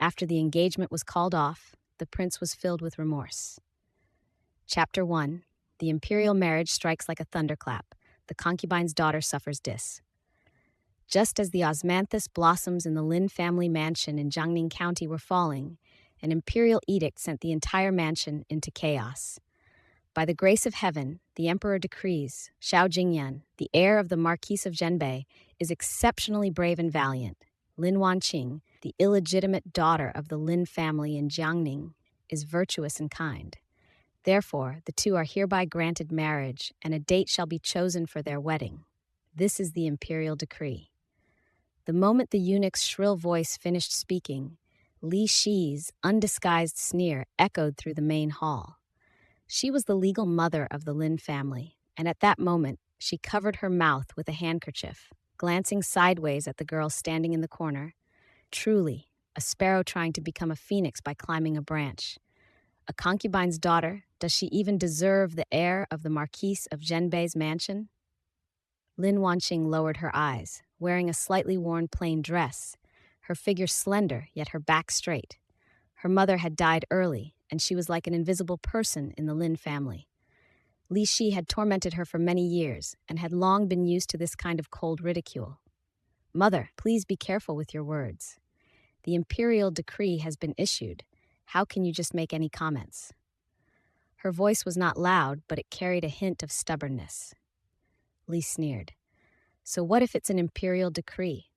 After the engagement was called off, the prince was filled with remorse. Chapter 1. The imperial marriage strikes like a thunderclap. The concubine's daughter suffers dis. Just as the osmanthus blossoms in the Lin family mansion in Jiangning County were falling, an imperial edict sent the entire mansion into chaos. By the grace of heaven, the emperor decrees Xiao Jingyan, the heir of the Marquis of Zhenbei, is exceptionally brave and valiant. Lin Wanqing, the illegitimate daughter of the Lin family in Jiangning, is virtuous and kind. Therefore, the two are hereby granted marriage, and a date shall be chosen for their wedding. This is the imperial decree. The moment the eunuch's shrill voice finished speaking, Li Shi's undisguised sneer echoed through the main hall. She was the legal mother of the Lin family, and at that moment, she covered her mouth with a handkerchief, glancing sideways at the girl standing in the corner. Truly, a sparrow trying to become a phoenix by climbing a branch. A concubine's daughter, does she even deserve the heir of the Marquis of Zhenbei's mansion? Lin Wanqing lowered her eyes, wearing a slightly worn plain dress, her figure slender, yet her back straight. Her mother had died early, and she was like an invisible person in the Lin family. Li Shi had tormented her for many years, and had long been used to this kind of cold ridicule. "Mother, please be careful with your words. The imperial decree has been issued. How can you just make any comments?" Her voice was not loud, but it carried a hint of stubbornness. Li sneered. "So what if it's an imperial decree?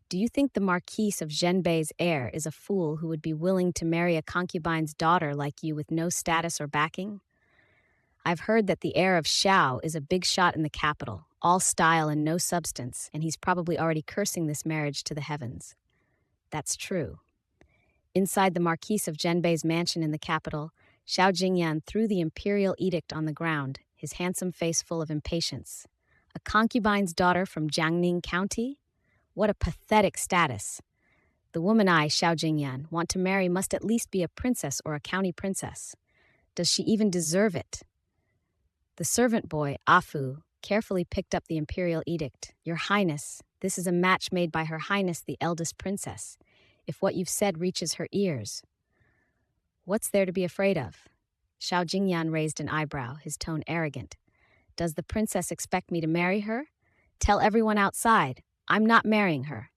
Do you think the Marquis of Zhenbei's heir is a fool who would be willing to marry a concubine's daughter like you with no status or backing? I've heard that the heir of Xiao is a big shot in the capital, all style and no substance, and he's probably already cursing this marriage to the heavens." "That's true." Inside the Marquis of Zhenbei's mansion in the capital, Xiao Jingyan threw the imperial edict on the ground, his handsome face full of impatience. A concubine's daughter from Jiangning County? What a pathetic status. The woman I, Xiao Jingyan, want to marry must at least be a princess or a county princess. Does she even deserve it? The servant boy, Afu, carefully picked up the imperial edict. "Your Highness, this is a match made by Her Highness the eldest princess. If what you've said reaches her ears..." "What's there to be afraid of?" Xiao Jingyan raised an eyebrow, his tone arrogant. "Does the princess expect me to marry her? Tell everyone outside, I'm not marrying her."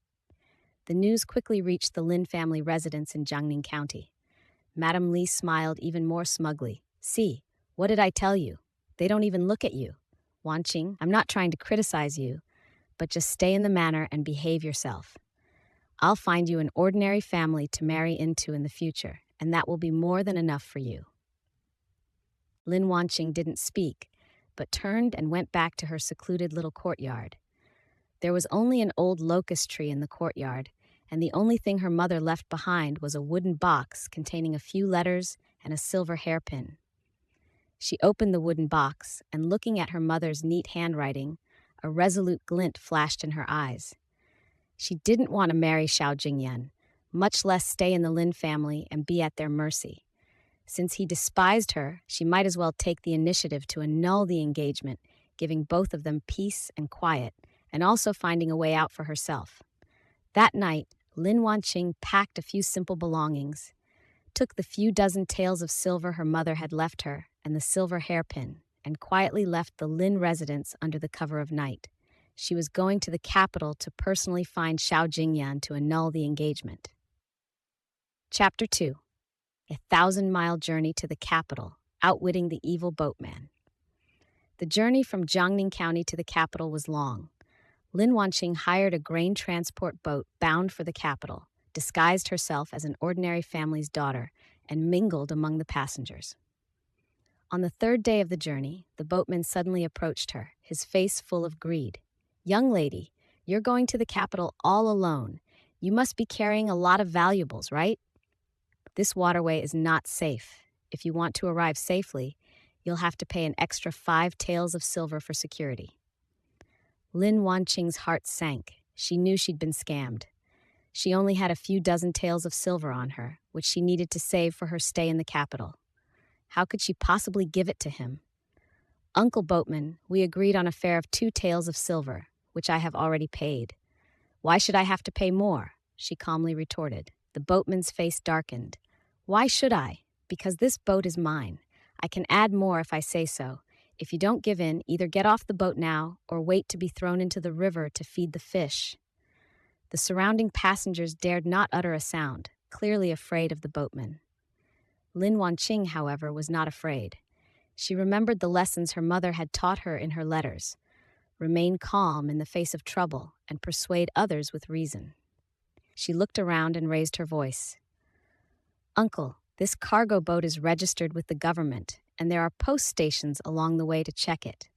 The news quickly reached the Lin family residence in Jiangning County. Madame Li smiled even more smugly. "See, what did I tell you? They don't even look at you. Wanqing, I'm not trying to criticize you, but just stay in the manor and behave yourself. I'll find you an ordinary family to marry into in the future, and that will be more than enough for you." Lin Wanqing didn't speak, but turned and went back to her secluded little courtyard. There was only an old locust tree in the courtyard, and the only thing her mother left behind was a wooden box containing a few letters and a silver hairpin. She opened the wooden box, and looking at her mother's neat handwriting, a resolute glint flashed in her eyes. She didn't want to marry Xiao Jingyan, much less stay in the Lin family and be at their mercy. Since he despised her, she might as well take the initiative to annul the engagement, giving both of them peace and quiet, and also finding a way out for herself. That night, Lin Wanqing packed a few simple belongings, took the few dozen taels of silver her mother had left her and the silver hairpin, and quietly left the Lin residence under the cover of night. She was going to the capital to personally find Xiao Jingyan to annul the engagement. Chapter 2. A 1,000-mile journey to the capital, outwitting the evil boatman. The journey from Jiangning County to the capital was long. Lin Wanqing hired a grain transport boat bound for the capital, disguised herself as an ordinary family's daughter, and mingled among the passengers. On the third day of the journey, the boatman suddenly approached her, his face full of greed. "Young lady, you're going to the capital all alone. You must be carrying a lot of valuables, right? This waterway is not safe. If you want to arrive safely, you'll have to pay an extra 5 taels of silver for security." Lin Wanqing's heart sank. She knew she'd been scammed. She only had a few dozen taels of silver on her, which she needed to save for her stay in the capital. How could she possibly give it to him? "Uncle Boatman, we agreed on a fare of 2 taels of silver, which I have already paid. Why should I have to pay more?" she calmly retorted. The boatman's face darkened. Why should I? Because this boat is mine. I can add more if I say so. If you don't give in, either get off the boat now or wait to be thrown into the river to feed the fish. The surrounding passengers dared not utter a sound, clearly afraid of the boatman. Lin Wanqing, however, was not afraid. She remembered the lessons her mother had taught her in her letters. Remain calm in the face of trouble and persuade others with reason. She looked around and raised her voice. Uncle, this cargo boat is registered with the government, and there are post stations along the way to check it.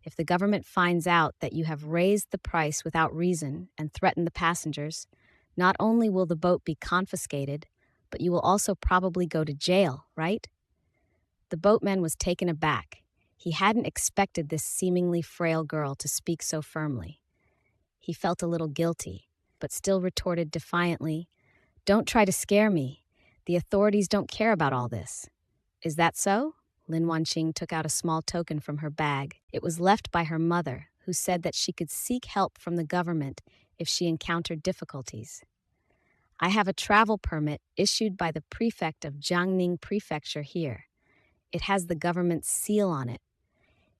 If the government finds out that you have raised the price without reason and threatened the passengers, not only will the boat be confiscated, but you will also probably go to jail, right? The boatman was taken aback. He hadn't expected this seemingly frail girl to speak so firmly. He felt a little guilty, but still retorted defiantly, "Don't try to scare me. The authorities don't care about all this." "Is that so?" Lin Wanqing took out a small token from her bag. It was left by her mother, who said that she could seek help from the government if she encountered difficulties. "I have a travel permit issued by the prefect of Jiangning Prefecture here. It has the government's seal on it.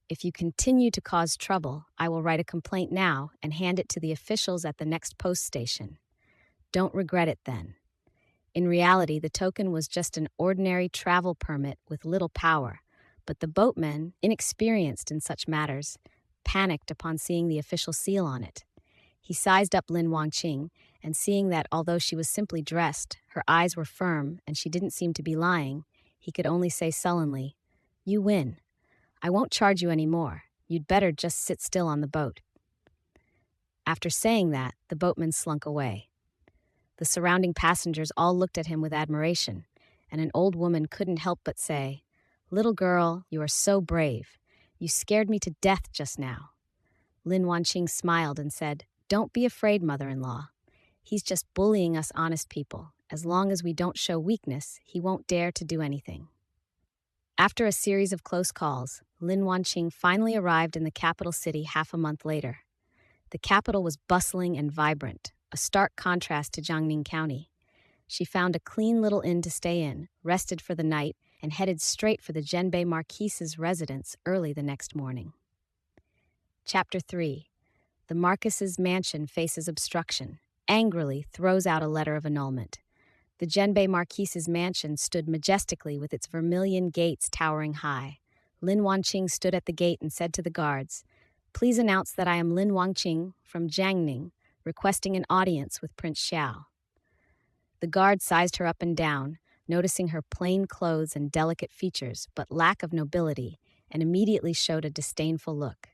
If you continue to cause trouble, I will write a complaint now and hand it to the officials at the next post station. Don't regret it then." In reality, the token was just an ordinary travel permit with little power, but the boatman, inexperienced in such matters, panicked upon seeing the official seal on it. He sized up Lin Wanqing, and seeing that although she was simply dressed, her eyes were firm and she didn't seem to be lying, he could only say sullenly, "You win. I won't charge you any more. You'd better just sit still on the boat." After saying that, the boatman slunk away. The surrounding passengers all looked at him with admiration, and an old woman couldn't help but say, "Little girl, you are so brave. You scared me to death just now." Lin Wanqing smiled and said, "Don't be afraid, mother-in-law. He's just bullying us honest people. As long as we don't show weakness, he won't dare to do anything." After a series of close calls, Lin Wanqing finally arrived in the capital city half a month later. The capital was bustling and vibrant, a stark contrast to Jiangning County. She found a clean little inn to stay in, rested for the night, and headed straight for the Zhenbei Marquise's residence early the next morning. Chapter 3. The Marquis's mansion faces obstruction, angrily throws out a letter of annulment. The Zhenbei Marquise's mansion stood majestically with its vermilion gates towering high. Lin Wanqing stood at the gate and said to the guards, "Please announce that I am Lin Wanqing from Jiangning, requesting an audience with Prince Xiao." The guard sized her up and down, noticing her plain clothes and delicate features, but lack of nobility, and immediately showed a disdainful look.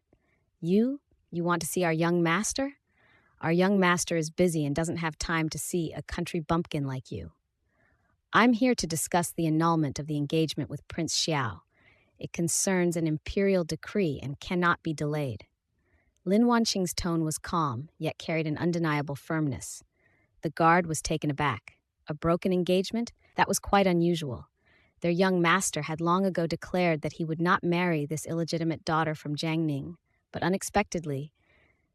You want to see our young master? Our young master is busy and doesn't have time to see a country bumpkin like you." "I'm here to discuss the annulment of the engagement with Prince Xiao. It concerns an imperial decree and cannot be delayed." Lin Wanqing's tone was calm, yet carried an undeniable firmness. The guard was taken aback. A broken engagement? That was quite unusual. Their young master had long ago declared that he would not marry this illegitimate daughter from Jiangning, but unexpectedly,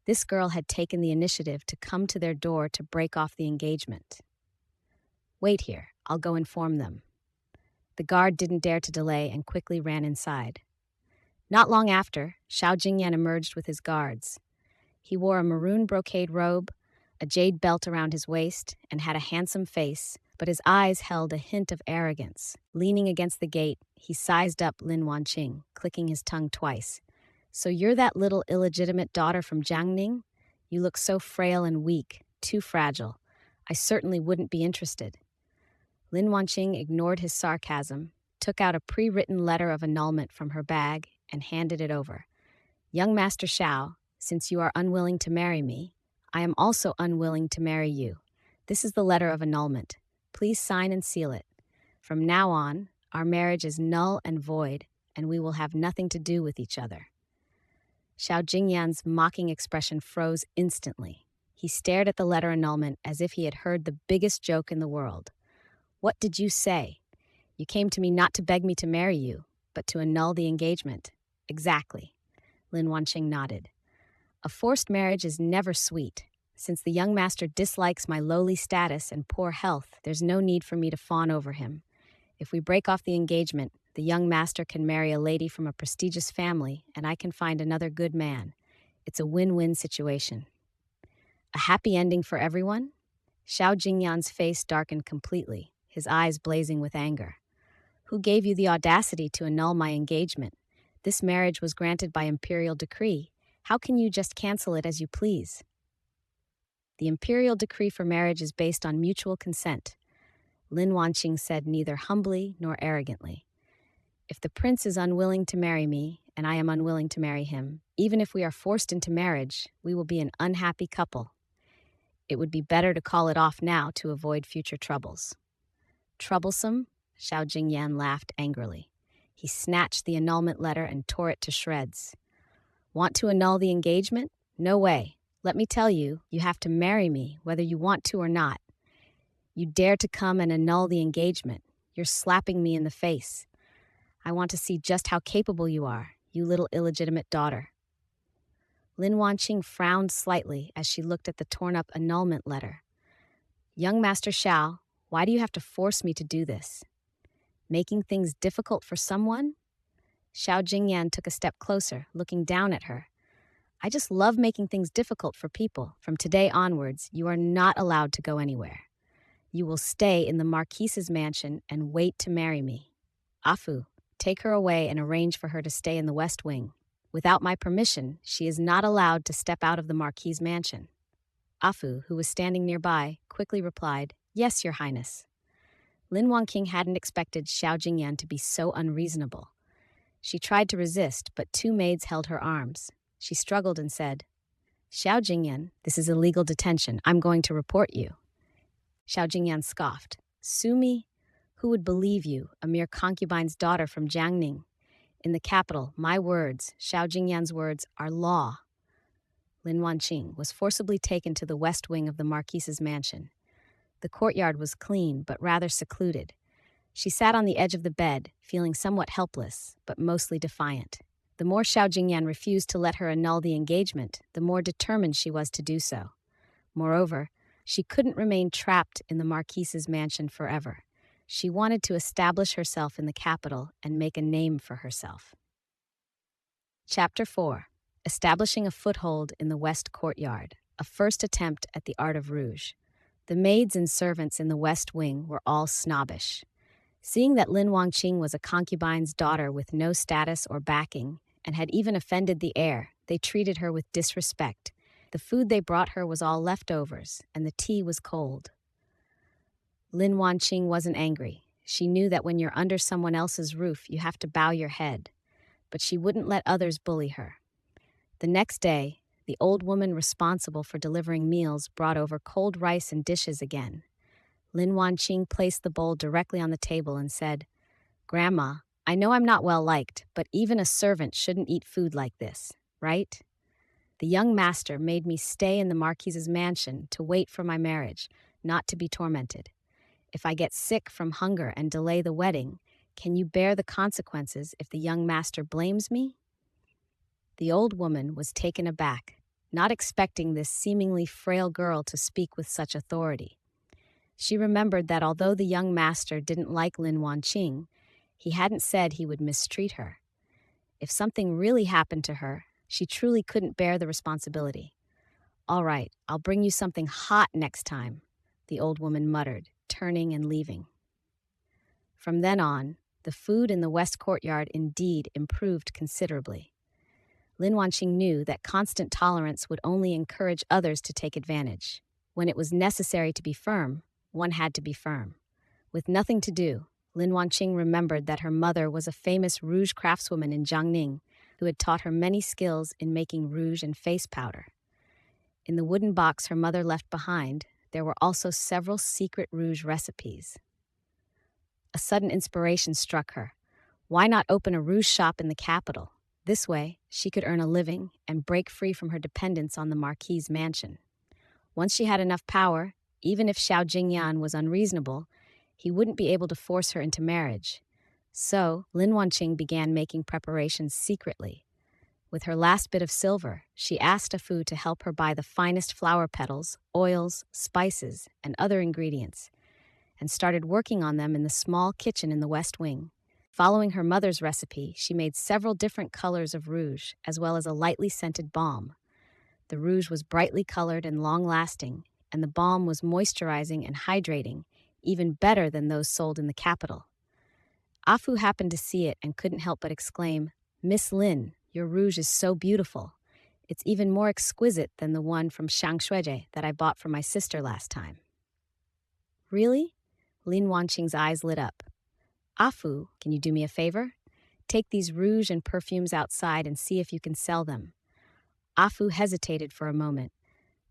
this girl had taken the initiative to come to their door to break off the engagement. "Wait here, I'll go inform them." The guard didn't dare to delay and quickly ran inside. Not long after, Xiao Jingyan emerged with his guards. He wore a maroon brocade robe, a jade belt around his waist, and had a handsome face, but his eyes held a hint of arrogance. Leaning against the gate, he sized up Lin Wanqing, clicking his tongue twice. "So you're that little illegitimate daughter from Jiangning? You look so frail and weak, too fragile. I certainly wouldn't be interested." Lin Wanqing ignored his sarcasm, took out a pre-written letter of annulment from her bag, and handed it over. "Young Master Xiao, since you are unwilling to marry me, I am also unwilling to marry you. This is the letter of annulment. Please sign and seal it. From now on, our marriage is null and void, and we will have nothing to do with each other." Xiao Jingyan's mocking expression froze instantly. He stared at the letter annulment as if he had heard the biggest joke in the world. "What did you say? You came to me not to beg me to marry you, but to annul the engagement." "Exactly." Lin Wanqing nodded. "A forced marriage is never sweet. Since the young master dislikes my lowly status and poor health, there's no need for me to fawn over him. If we break off the engagement, the young master can marry a lady from a prestigious family, and I can find another good man. It's a win-win situation. A happy ending for everyone? Xiao Jingyan's face darkened completely, his eyes blazing with anger. Who gave you the audacity to annul my engagement? This marriage was granted by imperial decree. How can you just cancel it as you please? The imperial decree for marriage is based on mutual consent, Lin Wanqing said neither humbly nor arrogantly. If the prince is unwilling to marry me, and I am unwilling to marry him, even if we are forced into marriage, we will be an unhappy couple. It would be better to call it off now to avoid future troubles. Troublesome? Xiao Jingyan laughed angrily. He snatched the annulment letter and tore it to shreds. Want to annul the engagement? No way. Let me tell you, you have to marry me, whether you want to or not. You dare to come and annul the engagement. You're slapping me in the face. I want to see just how capable you are, you little illegitimate daughter. Lin Wanqing frowned slightly as she looked at the torn-up annulment letter. Young Master Xiao, why do you have to force me to do this? Making things difficult for someone? Xiao Jingyan took a step closer, looking down at her. I just love making things difficult for people. From today onwards, you are not allowed to go anywhere. You will stay in the Marquise's mansion and wait to marry me. Afu, take her away and arrange for her to stay in the West Wing. Without my permission, she is not allowed to step out of the Marquis's mansion. Afu, who was standing nearby, quickly replied, Yes, Your Highness. Lin Wanqing hadn't expected Xiao Jingyan to be so unreasonable. She tried to resist, but two maids held her arms. She struggled and said, Xiao Jingyan, this is illegal detention. I'm going to report you. Xiao Jingyan scoffed. Sue me? Who would believe you, a mere concubine's daughter from Jiangning? In the capital, my words, Xiao Jingyan's words, are law. Lin Wanqing was forcibly taken to the west wing of the Marquise's mansion. The courtyard was clean, but rather secluded. She sat on the edge of the bed, feeling somewhat helpless, but mostly defiant. The more Xiao Jingyan refused to let her annul the engagement, the more determined she was to do so. Moreover, she couldn't remain trapped in the Marquise's mansion forever. She wanted to establish herself in the capital and make a name for herself. Chapter 4. Establishing a foothold in the West Courtyard, a first attempt at the art of rouge. The maids and servants in the West Wing were all snobbish. Seeing that Lin Wanqing was a concubine's daughter with no status or backing, and had even offended the heir, they treated her with disrespect. The food they brought her was all leftovers, and the tea was cold. Lin Wanqing wasn't angry. She knew that when you're under someone else's roof, you have to bow your head. But she wouldn't let others bully her. The next day, the old woman responsible for delivering meals brought over cold rice and dishes again. Lin Wanqing placed the bowl directly on the table and said, Grandma, I know I'm not well liked, but even a servant shouldn't eat food like this, right? The young master made me stay in the Marquise's mansion to wait for my marriage, not to be tormented. If I get sick from hunger and delay the wedding, can you bear the consequences if the young master blames me? The old woman was taken aback, not expecting this seemingly frail girl to speak with such authority. She remembered that although the young master didn't like Lin Wanqing, he hadn't said he would mistreat her. If something really happened to her, she truly couldn't bear the responsibility. All right, I'll bring you something hot next time, the old woman muttered, turning and leaving. From then on, the food in the West Courtyard indeed improved considerably. Lin Wanqing knew that constant tolerance would only encourage others to take advantage. When it was necessary to be firm, one had to be firm. With nothing to do, Lin Wanqing remembered that her mother was a famous rouge craftswoman in Jiangning who had taught her many skills in making rouge and face powder. In the wooden box her mother left behind, there were also several secret rouge recipes. A sudden inspiration struck her. Why not open a rouge shop in the capital? This way, she could earn a living and break free from her dependence on the Marquis's mansion. Once she had enough power, even if Xiao Jingyan was unreasonable, he wouldn't be able to force her into marriage. So, Lin Wanqing began making preparations secretly. With her last bit of silver, she asked Afu to help her buy the finest flower petals, oils, spices, and other ingredients, and started working on them in the small kitchen in the West Wing. Following her mother's recipe, she made several different colors of rouge, as well as a lightly scented balm. The rouge was brightly colored and long-lasting, and the balm was moisturizing and hydrating, even better than those sold in the capital. Afu happened to see it and couldn't help but exclaim, "Miss Lin, your rouge is so beautiful. It's even more exquisite than the one from Shangshueje that I bought for my sister last time." "Really?" Lin Wanqing's eyes lit up. "Afu, can you do me a favor? Take these rouge and perfumes outside and see if you can sell them." Afu hesitated for a moment.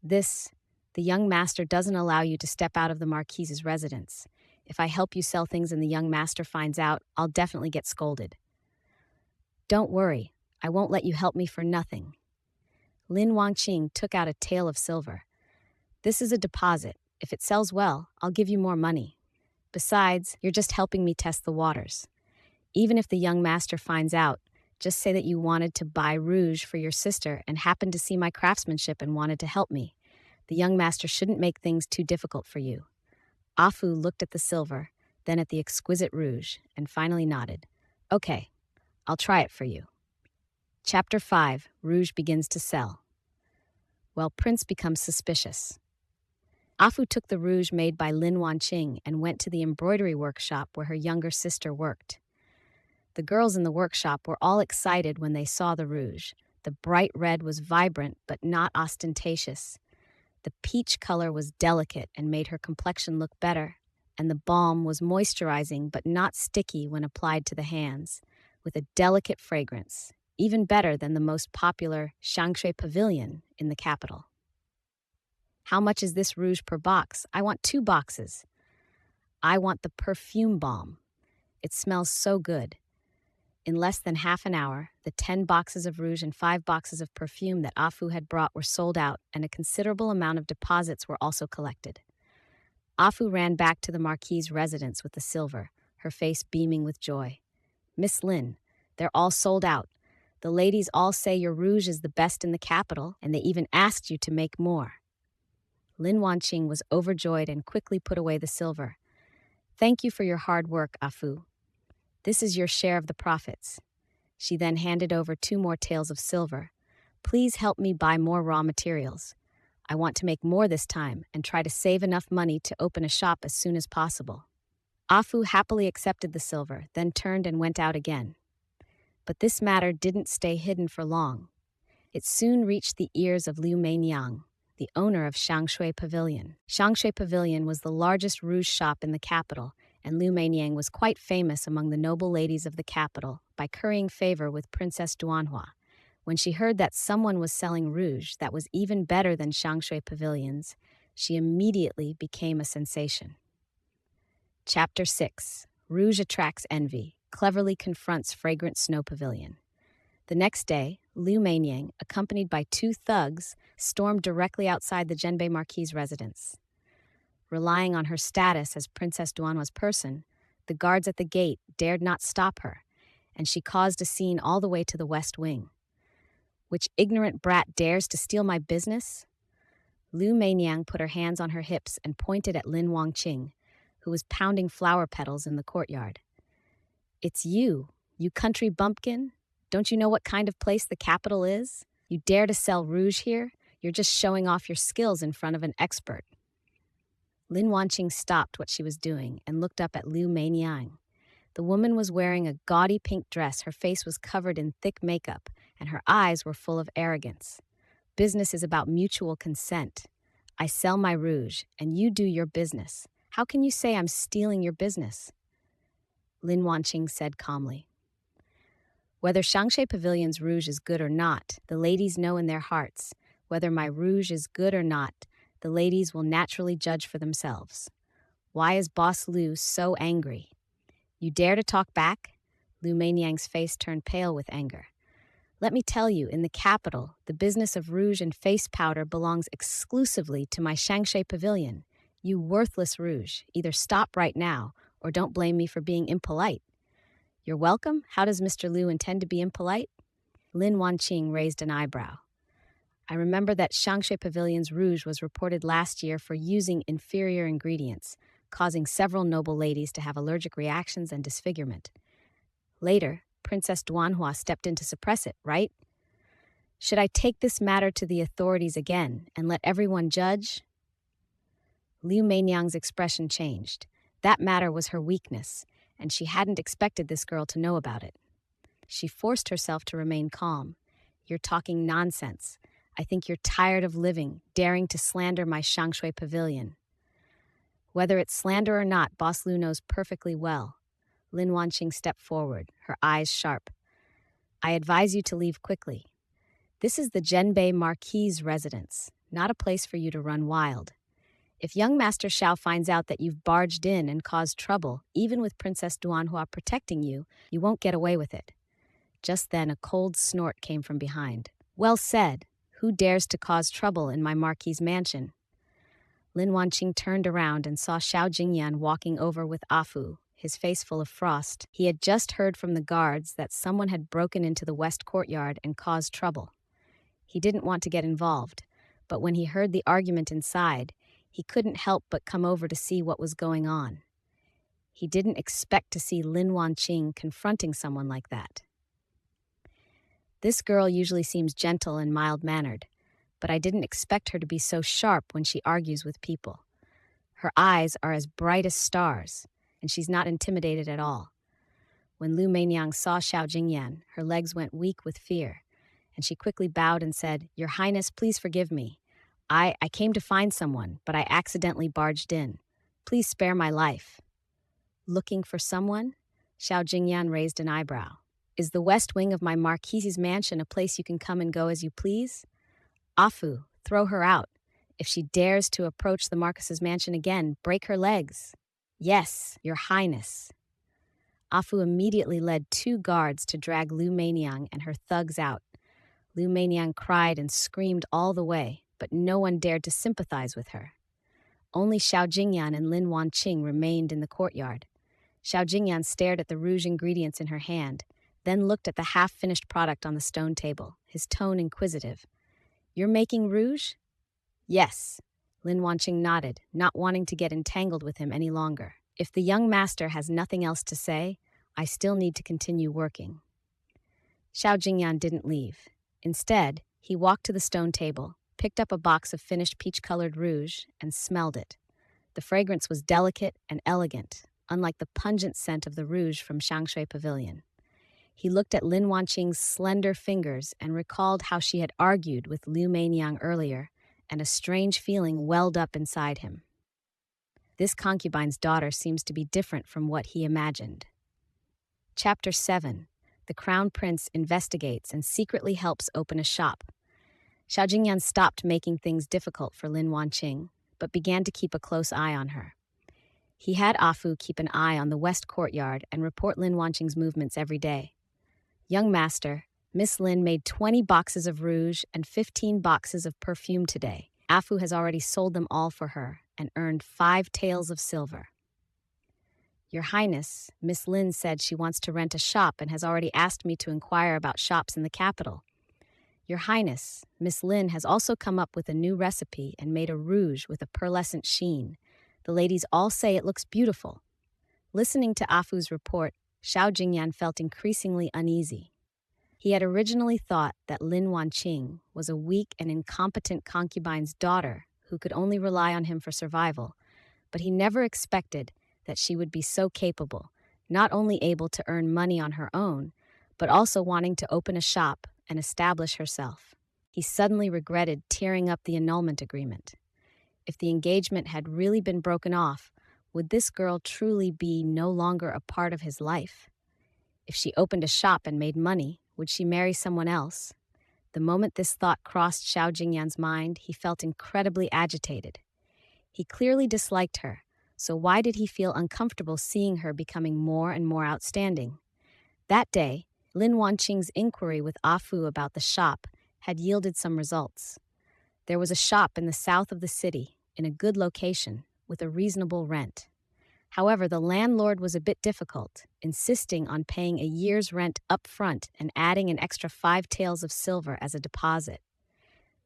The young master doesn't allow you to step out of the marquise's residence. If I help you sell things and the young master finds out, I'll definitely get scolded." "Don't worry, I won't let you help me for nothing." Lin Wangqing took out a tael of silver. "This is a deposit. If it sells well, I'll give you more money. Besides, you're just helping me test the waters. Even if the young master finds out, just say that you wanted to buy rouge for your sister and happened to see my craftsmanship and wanted to help me. The young master shouldn't make things too difficult for you." Afu looked at the silver, then at the exquisite rouge, and finally nodded. "Okay, I'll try it for you." Chapter 5, Rouge begins to sell. Well, Prince becomes suspicious. Afu took the rouge made by Lin Wanqing and went to the embroidery workshop where her younger sister worked. The girls in the workshop were all excited when they saw the rouge. The bright red was vibrant but not ostentatious. The peach color was delicate and made her complexion look better, and the balm was moisturizing but not sticky when applied to the hands, with a delicate fragrance, even better than the most popular Shangshui Pavilion in the capital. "How much is this rouge per box? I want 2 boxes. "I want the perfume balm. It smells so good." In less than half an hour, the 10 boxes of rouge and 5 boxes of perfume that Afu had brought were sold out, and a considerable amount of deposits were also collected. Afu ran back to the marquis's residence with the silver, her face beaming with joy. "Miss Lin, they're all sold out. The ladies all say your rouge is the best in the capital, and they even asked you to make more." Lin Wanqing was overjoyed and quickly put away the silver. "Thank you for your hard work, Afu. This is your share of the profits." She then handed over 2 more taels of silver. "Please help me buy more raw materials. I want to make more this time and try to save enough money to open a shop as soon as possible." Afu happily accepted the silver, then turned and went out again. But this matter didn't stay hidden for long. It soon reached the ears of Liu Meiniang, the owner of Shangshui Pavilion. Shangshui Pavilion was the largest rouge shop in the capital, and Liu Meiniang was quite famous among the noble ladies of the capital by currying favor with Princess Duanhua. When she heard that someone was selling rouge that was even better than Shangshui Pavilion's, she immediately became a sensation. Chapter 6, Rouge Attracts Envy, Cleverly Confronts Fragrant Snow Pavilion. The next day, Liu Meiniang, accompanied by 2 thugs, stormed directly outside the Zhenbei Marquis's residence. Relying on her status as Princess Duanhua's person, the guards at the gate dared not stop her, and she caused a scene all the way to the West Wing. "Which ignorant brat dares to steal my business?" Liu Meiniang put her hands on her hips and pointed at Lin Wangqing, who was pounding flower petals in the courtyard. "It's you, you country bumpkin. Don't you know what kind of place the capital is? You dare to sell rouge here? You're just showing off your skills in front of an expert." Lin Wanqing stopped what she was doing and looked up at Liu Meiniang. The woman was wearing a gaudy pink dress, her face was covered in thick makeup, and her eyes were full of arrogance. "Business is about mutual consent. I sell my rouge, and you do your business. How can you say I'm stealing your business?" Lin Wanqing said calmly. "Whether Shangshui Pavilion's rouge is good or not, the ladies know in their hearts. Whether my rouge is good or not, the ladies will naturally judge for themselves. Why is Boss Liu so angry?" "You dare to talk back?" Liu Meiniang's face turned pale with anger. "Let me tell you, in the capital, the business of rouge and face powder belongs exclusively to my Shangshui Pavilion. You worthless rouge, either stop right now or don't blame me for being impolite." "You're welcome. How does Mr. Liu intend to be impolite?" Lin Wanqing raised an eyebrow. I remember that Shangshui Pavilion's rouge was reported last year for using inferior ingredients, causing several noble ladies to have allergic reactions and disfigurement. Later, Princess Duanhua stepped in to suppress it, right? Should I take this matter to the authorities again and let everyone judge? Liu Meinyang's expression changed. That matter was her weakness, and she hadn't expected this girl to know about it. She forced herself to remain calm. You're talking nonsense. I think you're tired of living, daring to slander my Shangshui Pavilion. Whether it's slander or not, Boss Liu knows perfectly well. Lin Wanqing stepped forward, her eyes sharp. I advise you to leave quickly. This is the Zhenbei Marquis's residence, not a place for you to run wild. If young Master Xiao finds out that you've barged in and caused trouble, even with Princess Duanhua protecting you, you won't get away with it. Just then, a cold snort came from behind. Well said. Who dares to cause trouble in my Marquis's mansion? Lin Wanqing turned around and saw Xiao Jingyan walking over with Afu, his face full of frost. He had just heard from the guards that someone had broken into the west courtyard and caused trouble. He didn't want to get involved, but when he heard the argument inside, he couldn't help but come over to see what was going on. He didn't expect to see Lin Wanqing confronting someone like that. This girl usually seems gentle and mild-mannered, but I didn't expect her to be so sharp when she argues with people. Her eyes are as bright as stars, and she's not intimidated at all. When Liu Meinyang saw Xiao Jingyan, her legs went weak with fear, and she quickly bowed and said, Your Highness, please forgive me. I came to find someone, but I accidentally barged in. Please spare my life. Looking for someone? Xiao Jingyan raised an eyebrow. Is the west wing of my Marquis's mansion a place you can come and go as you please? Afu, throw her out. If she dares to approach the Marquis's mansion again, break her legs. Yes, Your Highness. Afu immediately led 2 guards to drag Liu Meinyang and her thugs out. Liu Meinyang cried and screamed all the way, but no one dared to sympathize with her. Only Xiao Jingyan and Lin Wanqing remained in the courtyard. Xiao Jingyan stared at the rouge ingredients in her hand, then looked at the half-finished product on the stone table, his tone inquisitive. You're making rouge? Yes. Lin Wanqing nodded, not wanting to get entangled with him any longer. If the young master has nothing else to say, I still need to continue working. Xiao Jingyan didn't leave. Instead, he walked to the stone table, picked up a box of finished peach-colored rouge, and smelled it. The fragrance was delicate and elegant, unlike the pungent scent of the rouge from Shangshui Pavilion. He looked at Lin Wanqing's slender fingers and recalled how she had argued with Liu Meinyang earlier, and a strange feeling welled up inside him. This concubine's daughter seems to be different from what he imagined. Chapter 7. The Crown Prince investigates and secretly helps open a shop. Xiao Jingyan stopped making things difficult for Lin Wanqing, but began to keep a close eye on her. He had Afu keep an eye on the west courtyard and report Lin Wanqing's movements every day. Young master, Miss Lin made 20 boxes of rouge and 15 boxes of perfume today. Afu has already sold them all for her and earned 5 taels of silver. Your Highness, Miss Lin said she wants to rent a shop and has already asked me to inquire about shops in the capital. Your Highness, Miss Lin has also come up with a new recipe and made a rouge with a pearlescent sheen. The ladies all say it looks beautiful. Listening to Afu's report, Xiao Jingyan felt increasingly uneasy. He had originally thought that Lin Wanqing was a weak and incompetent concubine's daughter who could only rely on him for survival, but he never expected that she would be so capable, not only able to earn money on her own, but also wanting to open a shop and establish herself. He suddenly regretted tearing up the annulment agreement. If the engagement had really been broken off, would this girl truly be no longer a part of his life? If she opened a shop and made money, would she marry someone else? The moment this thought crossed Xiao Jingyan's mind, he felt incredibly agitated. He clearly disliked her, so why did he feel uncomfortable seeing her becoming more and more outstanding? That day, Lin Wanqing's inquiry with Afu about the shop had yielded some results. There was a shop in the south of the city, in a good location, with a reasonable rent. However, the landlord was a bit difficult, insisting on paying a year's rent up front and adding an extra 5 taels of silver as a deposit.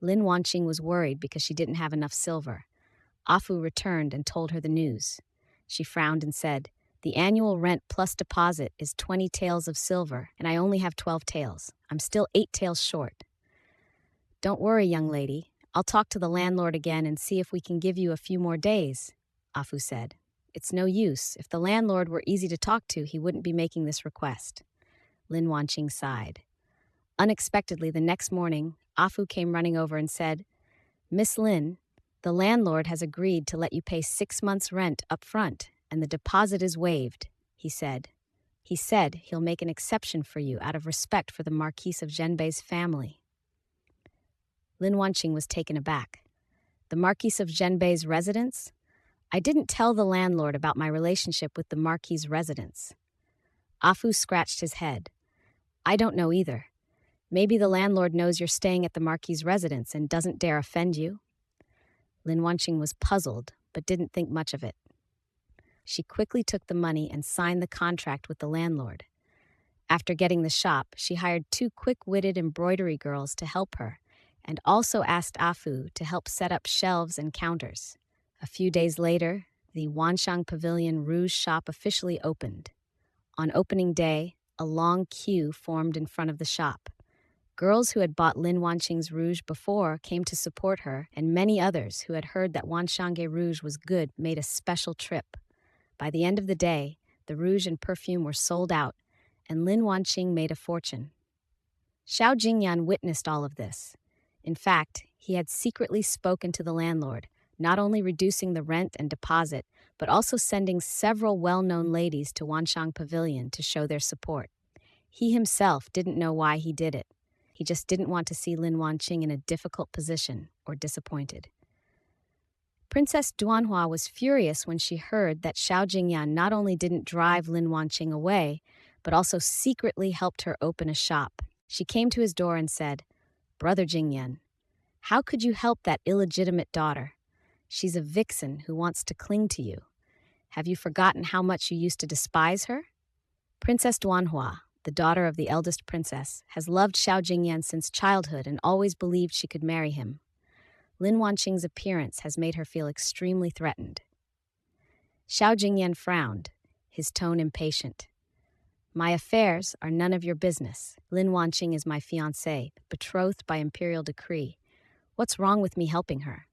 Lin Wanqing was worried because she didn't have enough silver. Afu returned and told her the news. She frowned and said, "The annual rent plus deposit is 20 taels of silver, and I only have 12 taels. I'm still 8 taels short." "Don't worry, young lady. I'll talk to the landlord again and see if we can give you a few more days," Afu said. "It's no use. If the landlord were easy to talk to, he wouldn't be making this request." Lin Wanqing sighed. Unexpectedly, the next morning, Afu came running over and said, "Miss Lin, the landlord has agreed to let you pay 6 months' rent up front, and the deposit is waived," he said. "He said he'll make an exception for you out of respect for the Marquis of Zhenbei's family." Lin Wanqing was taken aback. "The Marquis of Zhenbei's residence? I didn't tell the landlord about my relationship with the Marquis's residence." Afu scratched his head. "I don't know either. Maybe the landlord knows you're staying at the Marquis's residence and doesn't dare offend you." Lin Wanqing was puzzled, but didn't think much of it. She quickly took the money and signed the contract with the landlord. After getting the shop, she hired 2 quick-witted embroidery girls to help her, and also asked Afu to help set up shelves and counters. A few days later, the Wanshang Pavilion Rouge shop officially opened. On opening day, a long queue formed in front of the shop. Girls who had bought Lin Wanqing's rouge before came to support her, and many others who had heard that Wanshange rouge was good made a special trip. By the end of the day, the rouge and perfume were sold out, and Lin Wanqing made a fortune. Xiao Jingyan witnessed all of this. In fact, he had secretly spoken to the landlord, not only reducing the rent and deposit, but also sending several well-known ladies to Wanshang Pavilion to show their support. He himself didn't know why he did it. He just didn't want to see Lin Wanqing in a difficult position or disappointed. Princess Duanhua was furious when she heard that Xiao Jingyan not only didn't drive Lin Wanqing away, but also secretly helped her open a shop. She came to his door and said, "Brother Jingyan, how could you help that illegitimate daughter? She's a vixen who wants to cling to you. Have you forgotten how much you used to despise her?" Princess Duanhua, the daughter of the eldest princess, has loved Xiao Jingyan since childhood and always believed she could marry him. Lin Wanqing's appearance has made her feel extremely threatened. Xiao Jingyan frowned, his tone impatient. "My affairs are none of your business. Lin Wanqing is my fiancée, betrothed by imperial decree. What's wrong with me helping her?"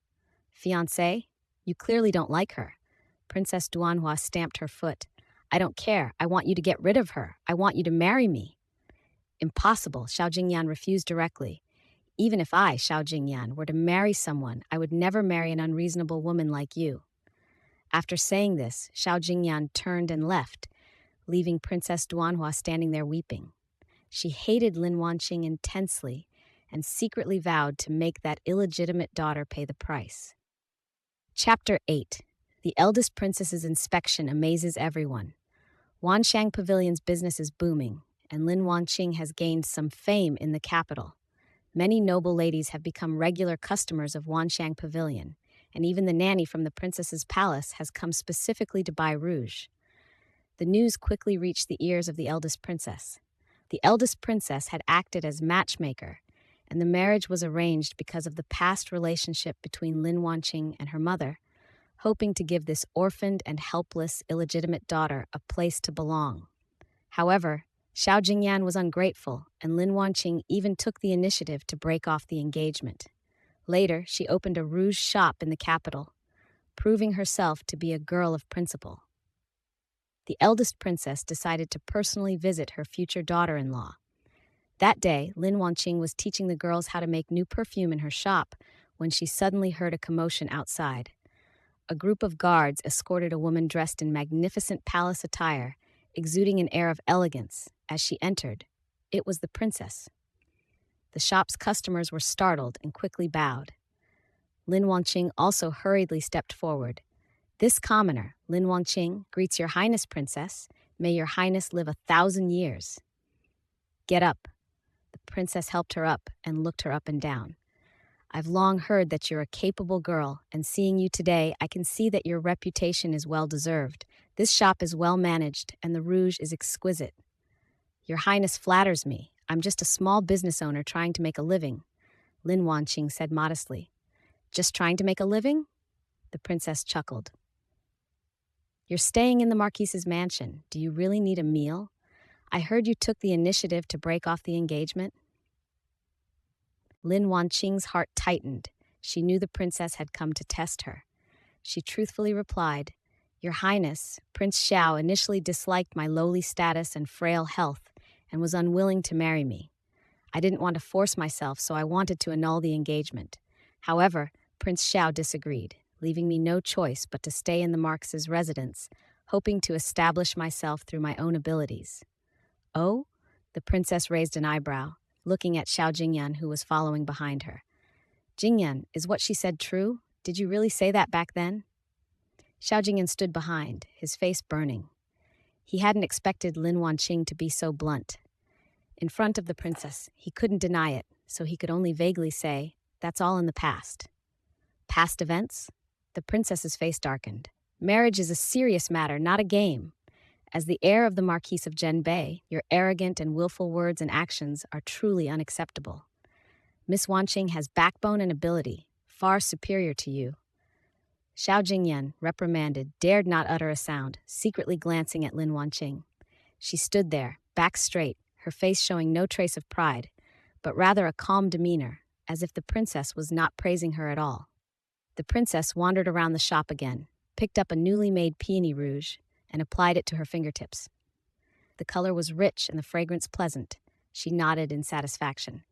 "Fiancée? You clearly don't like her." Princess Duanhua stamped her foot. "I don't care. I want you to get rid of her. I want you to marry me." "Impossible," Xiao Jingyan refused directly. "Even if I, Xiao Jingyan, were to marry someone, I would never marry an unreasonable woman like you." After saying this, Xiao Jingyan turned and left, leaving Princess Duanhua standing there weeping. She hated Lin Wanqing intensely and secretly vowed to make that illegitimate daughter pay the price. Chapter 8. The eldest princess's inspection amazes everyone. Wanshang Pavilion's business is booming, and Lin Wanqing has gained some fame in the capital. Many noble ladies have become regular customers of Wanshang Pavilion, and even the nanny from the princess's palace has come specifically to buy rouge. The news quickly reached the ears of the eldest princess. The eldest princess had acted as matchmaker, and the marriage was arranged because of the past relationship between Lin Wanqing and her mother, hoping to give this orphaned and helpless illegitimate daughter a place to belong. However, Xiao Jingyan was ungrateful, and Lin Wanqing even took the initiative to break off the engagement. Later, she opened a rouge shop in the capital, proving herself to be a girl of principle. The eldest princess decided to personally visit her future daughter-in-law. That day, Lin Wanqing was teaching the girls how to make new perfume in her shop when she suddenly heard a commotion outside. A group of guards escorted a woman dressed in magnificent palace attire, exuding an air of elegance. As she entered, it was the princess. The shop's customers were startled and quickly bowed. Lin Wanqing also hurriedly stepped forward. "This commoner, Lin Wanqing, greets your highness, princess. May your highness live 1,000 years." "Get up." The princess helped her up and looked her up and down. "I've long heard that you're a capable girl, and seeing you today, I can see that your reputation is well deserved. This shop is well managed, and the rouge is exquisite. Your Highness flatters me. I'm just a small business owner trying to make a living, Lin Wanqing said modestly. Just trying to make a living? The princess chuckled. You're staying in the Marquise's mansion. Do you really need a meal? I heard you took the initiative to break off the engagement. Lin Wanqing's heart tightened. She knew the princess had come to test her. She truthfully replied, Your Highness, Prince Xiao initially disliked my lowly status and frail health and was unwilling to marry me. I didn't want to force myself, so I wanted to annul the engagement. However, Prince Xiao disagreed, leaving me no choice but to stay in the Marquis's residence, hoping to establish myself through my own abilities. Oh? The princess raised an eyebrow, looking at Xiao Jingyan, who was following behind her. Jingyan, is what she said true? Did you really say that back then? Xiao Jingyan stood behind, his face burning. He hadn't expected Lin Wanqing to be so blunt. In front of the princess, he couldn't deny it, so he could only vaguely say, That's all in the past. Past events? The princess's face darkened. Marriage is a serious matter, not a game. As the heir of the Marquise of Zhenbei, your arrogant and willful words and actions are truly unacceptable. Miss Wanqing has backbone and ability, far superior to you. Xiao Jingyan, reprimanded, dared not utter a sound, secretly glancing at Lin Wanqing. She stood there, back straight, her face showing no trace of pride, but rather a calm demeanor, as if the princess was not praising her at all. The princess wandered around the shop again, picked up a newly made peony rouge, and applied it to her fingertips. The color was rich and the fragrance pleasant. She nodded in satisfaction.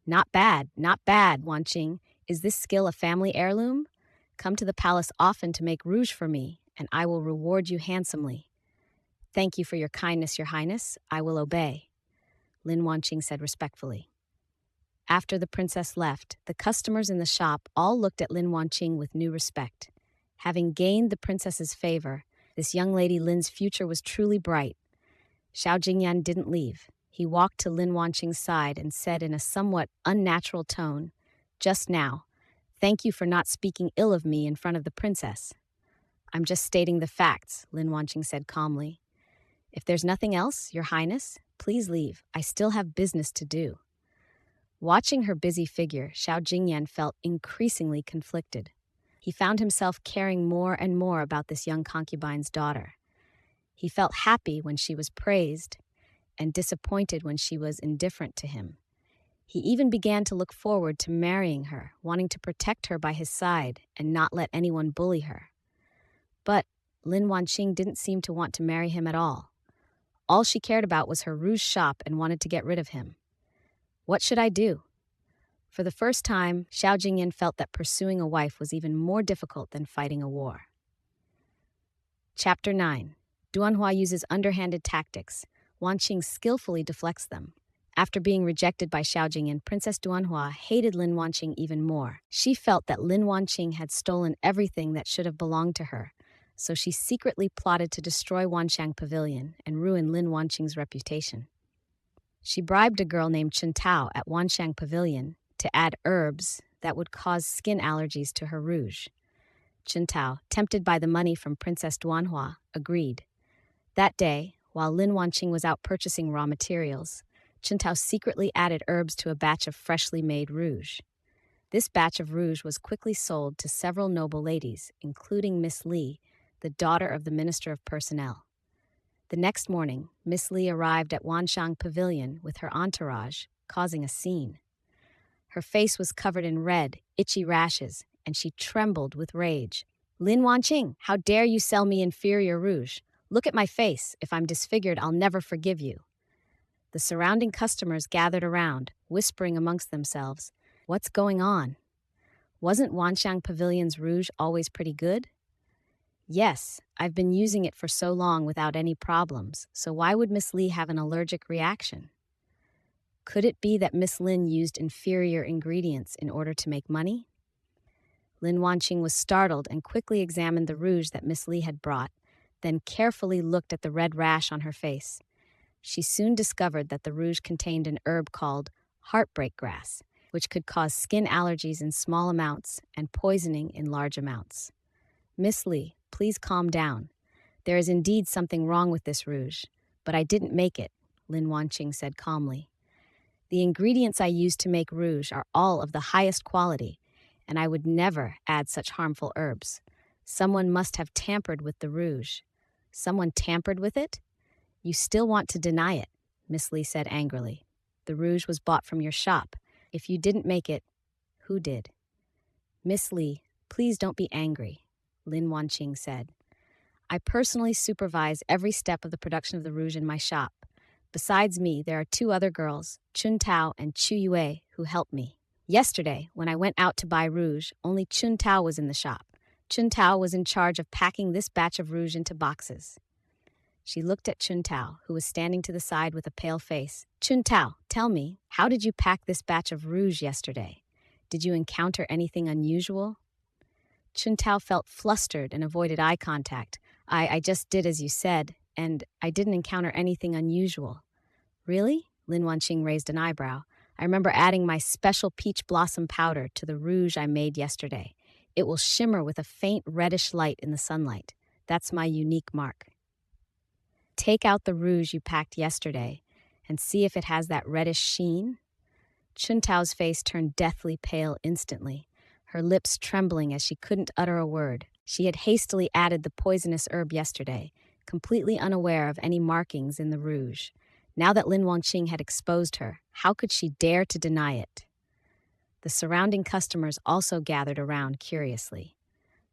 Not bad, Wanqing. Is this skill a family heirloom? Come to the palace often to make rouge for me, and I will reward you handsomely. Thank you for your kindness, Your Highness. I will obey, Lin Wanqing said respectfully. After the princess left, the customers in the shop all looked at Lin Wanqing with new respect. Having gained the princess's favor, this young lady Lin's future was truly bright. Xiao Jingyan didn't leave. He walked to Lin Wanqing's side and said in a somewhat unnatural tone, Just now, thank you for not speaking ill of me in front of the princess. I'm just stating the facts, Lin Wanqing said calmly. If there's nothing else, Your Highness, please leave. I still have business to do. Watching her busy figure, Xiao Jingyan felt increasingly conflicted. He found himself caring more and more about this young concubine's daughter. He felt happy when she was praised and disappointed when she was indifferent to him. He even began to look forward to marrying her, wanting to protect her by his side and not let anyone bully her. But Lin Wanqing didn't seem to want to marry him at all. All she cared about was her rouge shop and wanted to get rid of him. What should I do? For the first time, Xiao Jingyan felt that pursuing a wife was even more difficult than fighting a war. Chapter 9. Duanhua uses underhanded tactics. Wanqing skillfully deflects them. After being rejected by Xiao Jingyan, Princess Duanhua hated Lin Wanqing even more. She felt that Lin Wanqing had stolen everything that should have belonged to her, so she secretly plotted to destroy Wanxiang Pavilion and ruin Lin Wanqing's reputation. She bribed a girl named Chen Tao at Wanxiang Pavilion to add herbs that would cause skin allergies to her rouge. Chen Tao, tempted by the money from Princess Duanhua, agreed. That day, while Lin Wanqing was out purchasing raw materials, Chen Tao secretly added herbs to a batch of freshly made rouge. This batch of rouge was quickly sold to several noble ladies, including Miss Li, the daughter of the Minister of Personnel. The next morning, Miss Li arrived at Wanxiang Pavilion with her entourage, causing a scene. Her face was covered in red, itchy rashes, and she trembled with rage. Lin Wanqing, how dare you sell me inferior rouge? Look at my face. If I'm disfigured, I'll never forgive you. The surrounding customers gathered around, whispering amongst themselves, What's going on? Wasn't Wanxiang Pavilion's rouge always pretty good? Yes, I've been using it for so long without any problems, so why would Miss Li have an allergic reaction? Could it be that Miss Lin used inferior ingredients in order to make money? Lin Wanqing was startled and quickly examined the rouge that Miss Li had brought, then carefully looked at the red rash on her face. She soon discovered that the rouge contained an herb called heartbreak grass, which could cause skin allergies in small amounts and poisoning in large amounts. Miss Li, please calm down. There is indeed something wrong with this rouge, but I didn't make it, Lin Wanqing said calmly. The ingredients I use to make rouge are all of the highest quality, and I would never add such harmful herbs. Someone must have tampered with the rouge. Someone tampered with it? You still want to deny it, Miss Li said angrily. The rouge was bought from your shop. If you didn't make it, who did? Miss Li, please don't be angry, Lin Wanqing said. I personally supervise every step of the production of the rouge in my shop. Besides me, there are 2 other girls, Chun Tao and Chu Yue, who help me. Yesterday, when I went out to buy rouge, only Chun Tao was in the shop. Chun Tao was in charge of packing this batch of rouge into boxes. She looked at Chun Tao, who was standing to the side with a pale face. Chun Tao, tell me, how did you pack this batch of rouge yesterday? Did you encounter anything unusual? Chun Tao felt flustered and avoided eye contact. I just did as you said, and I didn't encounter anything unusual. Really? Lin Wanqing raised an eyebrow. I remember adding my special peach blossom powder to the rouge I made yesterday. It will shimmer with a faint reddish light in the sunlight. That's my unique mark. Take out the rouge you packed yesterday and see if it has that reddish sheen. Chun Tao's face turned deathly pale instantly, her lips trembling as she couldn't utter a word. She had hastily added the poisonous herb yesterday, completely unaware of any markings in the rouge. Now that Lin Wanqing had exposed her, how could she dare to deny it? The surrounding customers also gathered around curiously.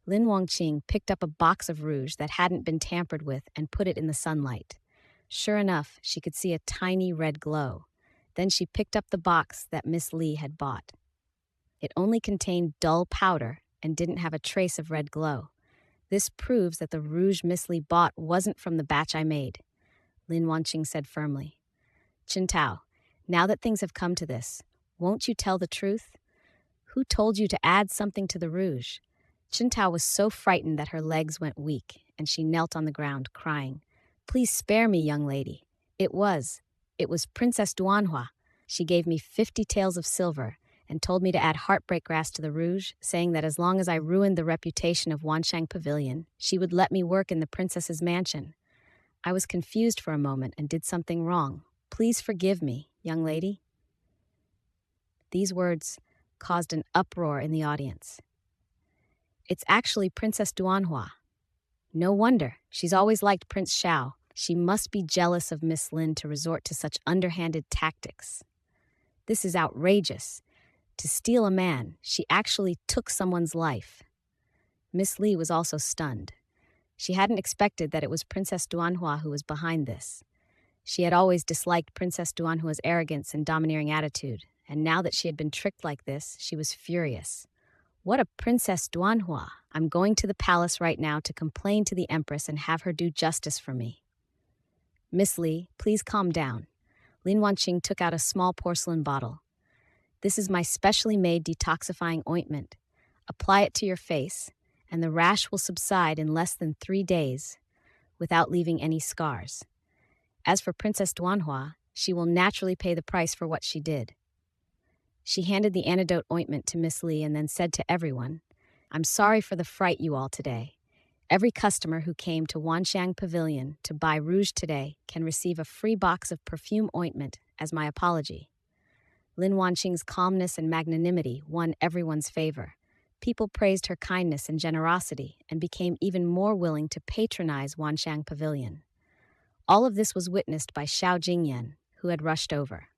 Lin Wanqing picked up a box of rouge that hadn't been tampered with and put it in the sunlight. Sure enough, she could see a tiny red glow. Then she picked up the box that Miss Li had bought. It only contained dull powder and didn't have a trace of red glow. This proves that the rouge Miss Li bought wasn't from the batch I made, Lin Wanqing said firmly. Chun Tao, now that things have come to this, won't you tell the truth? Who told you to add something to the rouge? Chun Tao was so frightened that her legs went weak, and she knelt on the ground, crying. Please spare me, young lady. It was Princess Duanhua. She gave me 50 taels of silver and told me to add heartbreak grass to the rouge, saying that as long as I ruined the reputation of Wanshang Pavilion, she would let me work in the princess's mansion. I was confused for a moment and did something wrong. Please forgive me, young lady. These words caused an uproar in the audience. It's actually Princess Duanhua. No wonder, she's always liked Prince Xiao. She must be jealous of Miss Lin to resort to such underhanded tactics. This is outrageous. To steal a man, she actually took someone's life. Miss Li was also stunned. She hadn't expected that it was Princess Duanhua who was behind this. She had always disliked Princess Duanhua's arrogance and domineering attitude, and now that she had been tricked like this, she was furious. What a Princess Duanhua! I'm going to the palace right now to complain to the Empress and have her do justice for me. Miss Li, please calm down. Lin Wanqing took out a small porcelain bottle. This is my specially made detoxifying ointment. Apply it to your face, and the rash will subside in less than 3 days, without leaving any scars. As for Princess Duanhua, she will naturally pay the price for what she did. She handed the antidote ointment to Miss Li and then said to everyone, I'm sorry for the fright you all today. Every customer who came to Wanshang Pavilion to buy rouge today can receive a free box of perfume ointment as my apology. Lin Wanqing's calmness and magnanimity won everyone's favor. People praised her kindness and generosity and became even more willing to patronize Wanshang Pavilion. All of this was witnessed by Xiao Jingyan, who had rushed over.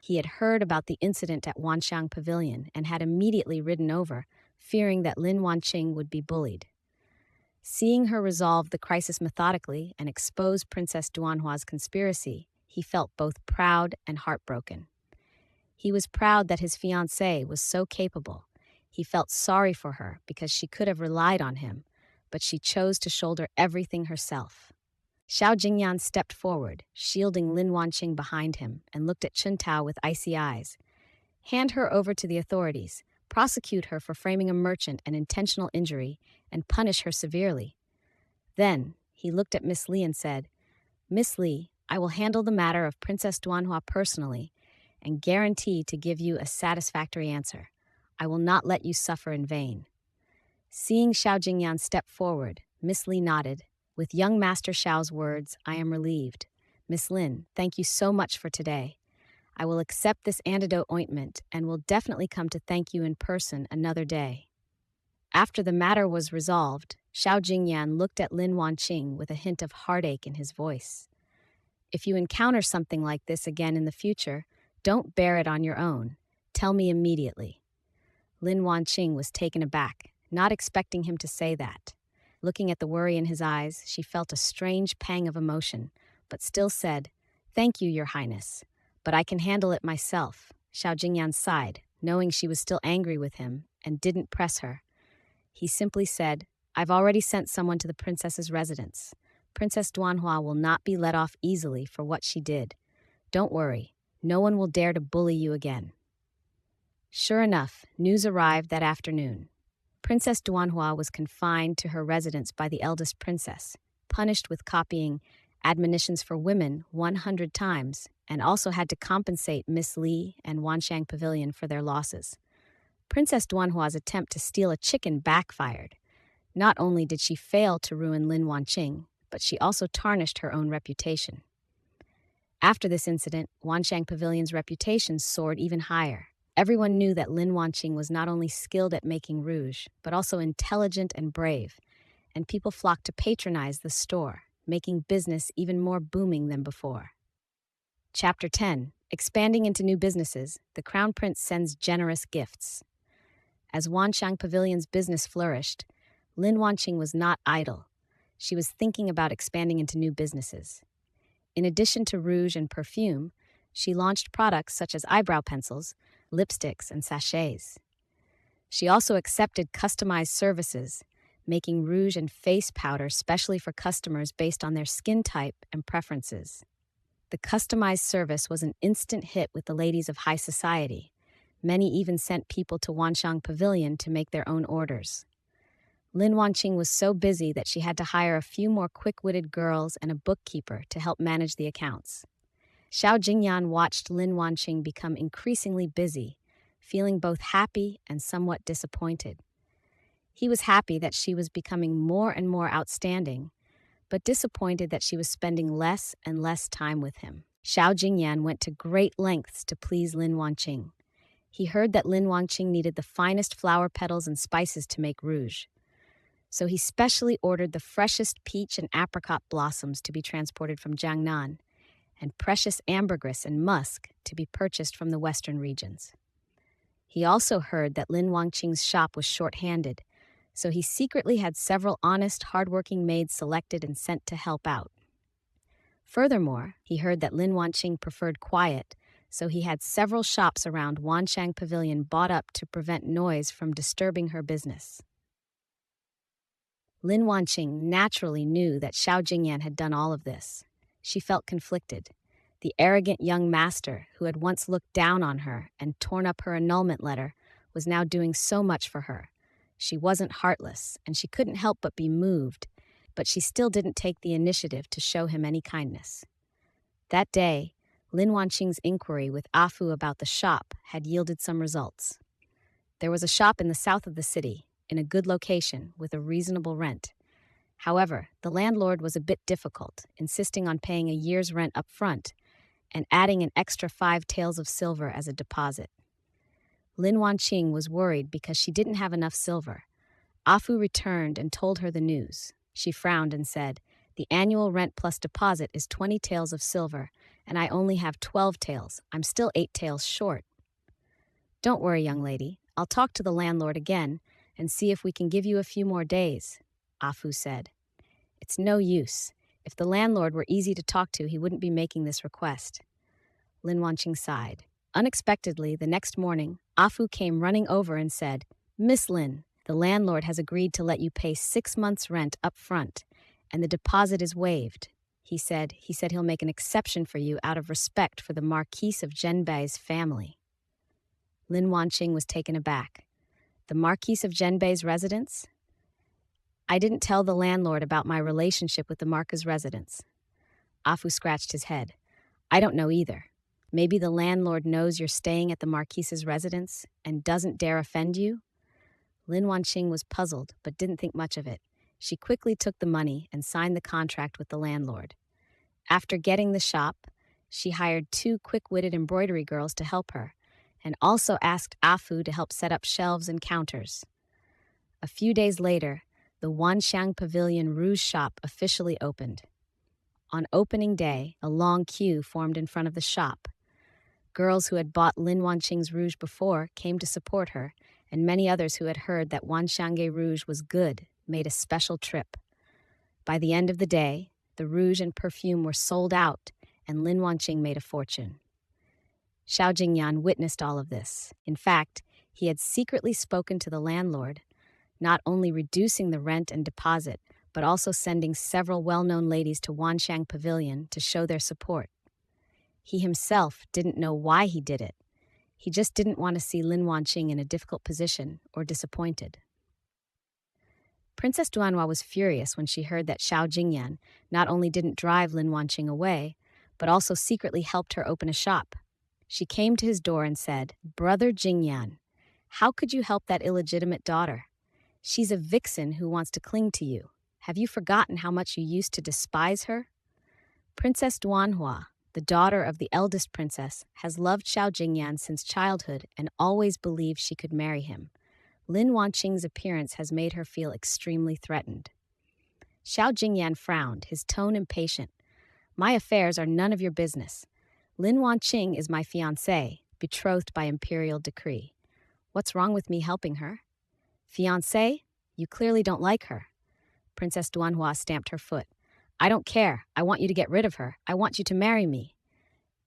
He had heard about the incident at Wanshang Pavilion and had immediately ridden over, fearing that Lin Wanqing would be bullied. Seeing her resolve the crisis methodically and expose Princess Duanhua's conspiracy, he felt both proud and heartbroken. He was proud that his fiancée was so capable. He felt sorry for her because she could have relied on him, but she chose to shoulder everything herself. Xiao Jingyan stepped forward, shielding Lin Wanqing behind him, and looked at Chun Tao with icy eyes. Hand her over to the authorities, prosecute her for framing a merchant and intentional injury, and punish her severely. Then he looked at Miss Li and said, Miss Li, I will handle the matter of Princess Duanhua personally and guarantee to give you a satisfactory answer. I will not let you suffer in vain. Seeing Xiao Jingyan step forward, Miss Li nodded. With young Master Xiao's words, I am relieved. Miss Lin, thank you so much for today. I will accept this antidote ointment and will definitely come to thank you in person another day. After the matter was resolved, Xiao Jingyan looked at Lin Wanqing with a hint of heartache in his voice. If you encounter something like this again in the future, don't bear it on your own. Tell me immediately. Lin Wanqing was taken aback, not expecting him to say that. Looking at the worry in his eyes, she felt a strange pang of emotion, but still said, Thank you, Your Highness, but I can handle it myself. Xiao Jingyan sighed, knowing she was still angry with him, and didn't press her. He simply said, I've already sent someone to the princess's residence. Princess Duanhua will not be let off easily for what she did. Don't worry, no one will dare to bully you again. Sure enough, news arrived that afternoon. Princess Duanhua was confined to her residence by the eldest princess, punished with copying Admonitions for Women 100 times, and also had to compensate Miss Li and Wanshang Pavilion for their losses. Princess Duanhua's attempt to steal a chicken backfired. Not only did she fail to ruin Lin Wanqing, but she also tarnished her own reputation. After this incident, Wanshang Pavilion's reputation soared even higher. Everyone knew that Lin Wanqing was not only skilled at making rouge, but also intelligent and brave, and people flocked to patronize the store, making business even more booming than before. Chapter 10. Expanding into new businesses, the Crown Prince sends generous gifts. As Wanshang Pavilion's business flourished, Lin Wanqing was not idle. She was thinking about expanding into new businesses. In addition to rouge and perfume, she launched products such as eyebrow pencils, lipsticks, and sachets. She also accepted customized services, making rouge and face powder specially for customers based on their skin type and preferences. The customized service was an instant hit with the ladies of high society. Many even sent people to Wanshang Pavilion to make their own orders. Lin Wanqing was so busy that she had to hire a few more quick-witted girls and a bookkeeper to help manage the accounts. Xiao Jingyan watched Lin Wanqing become increasingly busy, feeling both happy and somewhat disappointed. He was happy that she was becoming more and more outstanding, but disappointed that she was spending less and less time with him. Xiao Jingyan went to great lengths to please Lin Wanqing. He heard that Lin Wanqing needed the finest flower petals and spices to make rouge. So he specially ordered the freshest peach and apricot blossoms to be transported from Jiangnan, and precious ambergris and musk to be purchased from the western regions. He also heard that Lin Wanqing's shop was short-handed, so he secretly had several honest, hard-working maids selected and sent to help out. Furthermore, he heard that Lin Wanqing preferred quiet, so he had several shops around Wanshang Pavilion bought up to prevent noise from disturbing her business. Lin Wanqing naturally knew that Xiao Jingyan had done all of this. She felt conflicted. The arrogant young master, who had once looked down on her and torn up her annulment letter, was now doing so much for her. She wasn't heartless, and she couldn't help but be moved, but she still didn't take the initiative to show him any kindness. That day, Lin Wanqing's inquiry with Afu about the shop had yielded some results. There was a shop in the south of the city, in a good location, with a reasonable rent. However, the landlord was a bit difficult, insisting on paying a year's rent up front and adding an extra 5 taels of silver as a deposit. Lin Wanqing was worried because she didn't have enough silver. Afu returned and told her the news. She frowned and said, The annual rent plus deposit is 20 taels of silver, and I only have 12 taels. I'm still 8 taels short. Don't worry, young lady. I'll talk to the landlord again and see if we can give you a few more days, Afu said. It's no use. If the landlord were easy to talk to, he wouldn't be making this request. Lin Wanqing sighed. Unexpectedly, the next morning, Afu came running over and said, Miss Lin, the landlord has agreed to let you pay 6 months' rent up front, and the deposit is waived. He said he'll make an exception for you out of respect for the Marquis of Zhenbei's family. Lin Wanqing was taken aback. The Marquis of Zhenbei's residence? I didn't tell the landlord about my relationship with the Marquis's residence. Afu scratched his head. I don't know either. Maybe the landlord knows you're staying at the Marquis's residence and doesn't dare offend you? Lin Wanqing was puzzled, but didn't think much of it. She quickly took the money and signed the contract with the landlord. After getting the shop, she hired 2 quick-witted embroidery girls to help her, and also asked Afu to help set up shelves and counters. A few days later, the Wanxiang Pavilion Rouge shop officially opened. On opening day, a long queue formed in front of the shop. Girls who had bought Lin Wanqing's rouge before came to support her, and many others who had heard that Wanxiangge rouge was good made a special trip. By the end of the day, the rouge and perfume were sold out, and Lin Wanqing made a fortune. Xiao Jingyan witnessed all of this. In fact, he had secretly spoken to the landlord, not only reducing the rent and deposit, but also sending several well-known ladies to Wanxiang Pavilion to show their support. He himself didn't know why he did it. He just didn't want to see Lin Wanqing in a difficult position or disappointed. Princess Duanhua was furious when she heard that Xiao Jingyan not only didn't drive Lin Wanqing away, but also secretly helped her open a shop. She came to his door and said, "Brother Jingyan, how could you help that illegitimate daughter? She's a vixen who wants to cling to you. Have you forgotten how much you used to despise her?" Princess Duanhua, the daughter of the eldest princess, has loved Xiao Jingyan since childhood and always believed she could marry him. Lin Wanqing's appearance has made her feel extremely threatened. Xiao Jingyan frowned, his tone impatient. "My affairs are none of your business. Lin Wanqing is my fiancée, betrothed by imperial decree. What's wrong with me helping her?" "Fiancée? You clearly don't like her." Princess Duanhua stamped her foot. "I don't care. I want you to get rid of her. I want you to marry me."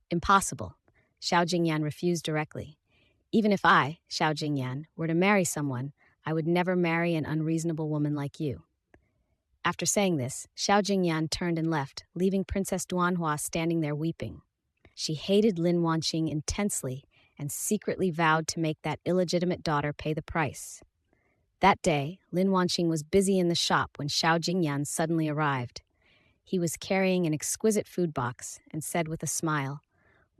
"Impossible." Xiao Jingyan refused directly. "Even if I, Xiao Jingyan, were to marry someone, I would never marry an unreasonable woman like you." After saying this, Xiao Jingyan turned and left, leaving Princess Duanhua standing there weeping. She hated Lin Wanqing intensely and secretly vowed to make that illegitimate daughter pay the price. That day, Lin Wanqing was busy in the shop when Xiao Jingyan suddenly arrived. He was carrying an exquisite food box and said with a smile,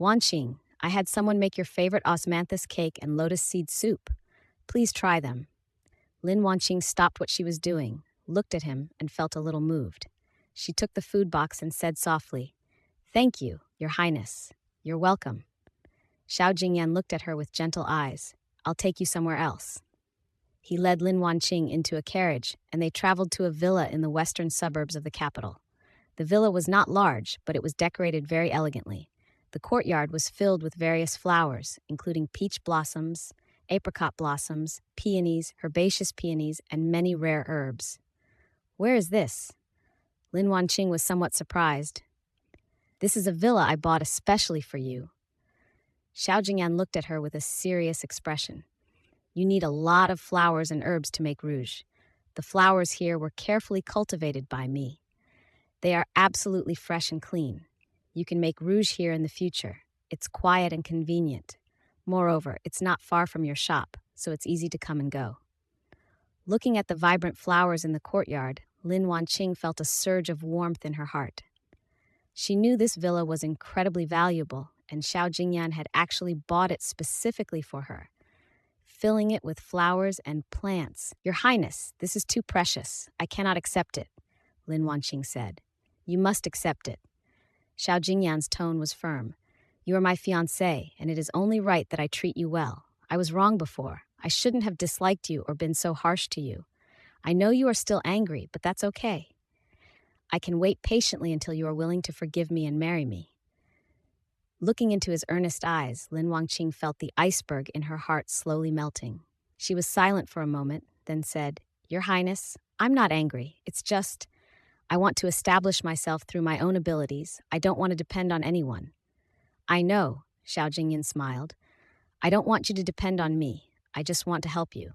"Wanqing, I had someone make your favorite osmanthus cake and lotus seed soup. Please try them." Lin Wanqing stopped what she was doing, looked at him, and felt a little moved. She took the food box and said softly, "Thank you, Your Highness. You're welcome." Xiao Jingyan looked at her with gentle eyes. "I'll take you somewhere else." He led Lin Wanqing into a carriage, and they traveled to a villa in the western suburbs of the capital. The villa was not large, but it was decorated very elegantly. The courtyard was filled with various flowers, including peach blossoms, apricot blossoms, peonies, herbaceous peonies, and many rare herbs. "Where is this?" Lin Wanqing was somewhat surprised. "This is a villa I bought especially for you." Xiao Jingyan looked at her with a serious expression. "You need a lot of flowers and herbs to make rouge. The flowers here were carefully cultivated by me. They are absolutely fresh and clean. You can make rouge here in the future. It's quiet and convenient. Moreover, it's not far from your shop, so it's easy to come and go." Looking at the vibrant flowers in the courtyard, Lin Wanqing felt a surge of warmth in her heart. She knew this villa was incredibly valuable, and Xiao Jingyan had actually bought it specifically for her, filling it with flowers and plants. "Your Highness, this is too precious. I cannot accept it," Lin Wanqing said. "You must accept it." Xiao Jingyan's tone was firm. "You are my fiancée, and it is only right that I treat you well. I was wrong before. I shouldn't have disliked you or been so harsh to you. I know you are still angry, but that's okay. I can wait patiently until you are willing to forgive me and marry me." Looking into his earnest eyes, Lin Wanqing felt the iceberg in her heart slowly melting. She was silent for a moment, then said, "Your Highness, I'm not angry. It's just, I want to establish myself through my own abilities. I don't want to depend on anyone." "I know," Xiao Jingyan smiled. "I don't want you to depend on me. I just want to help you.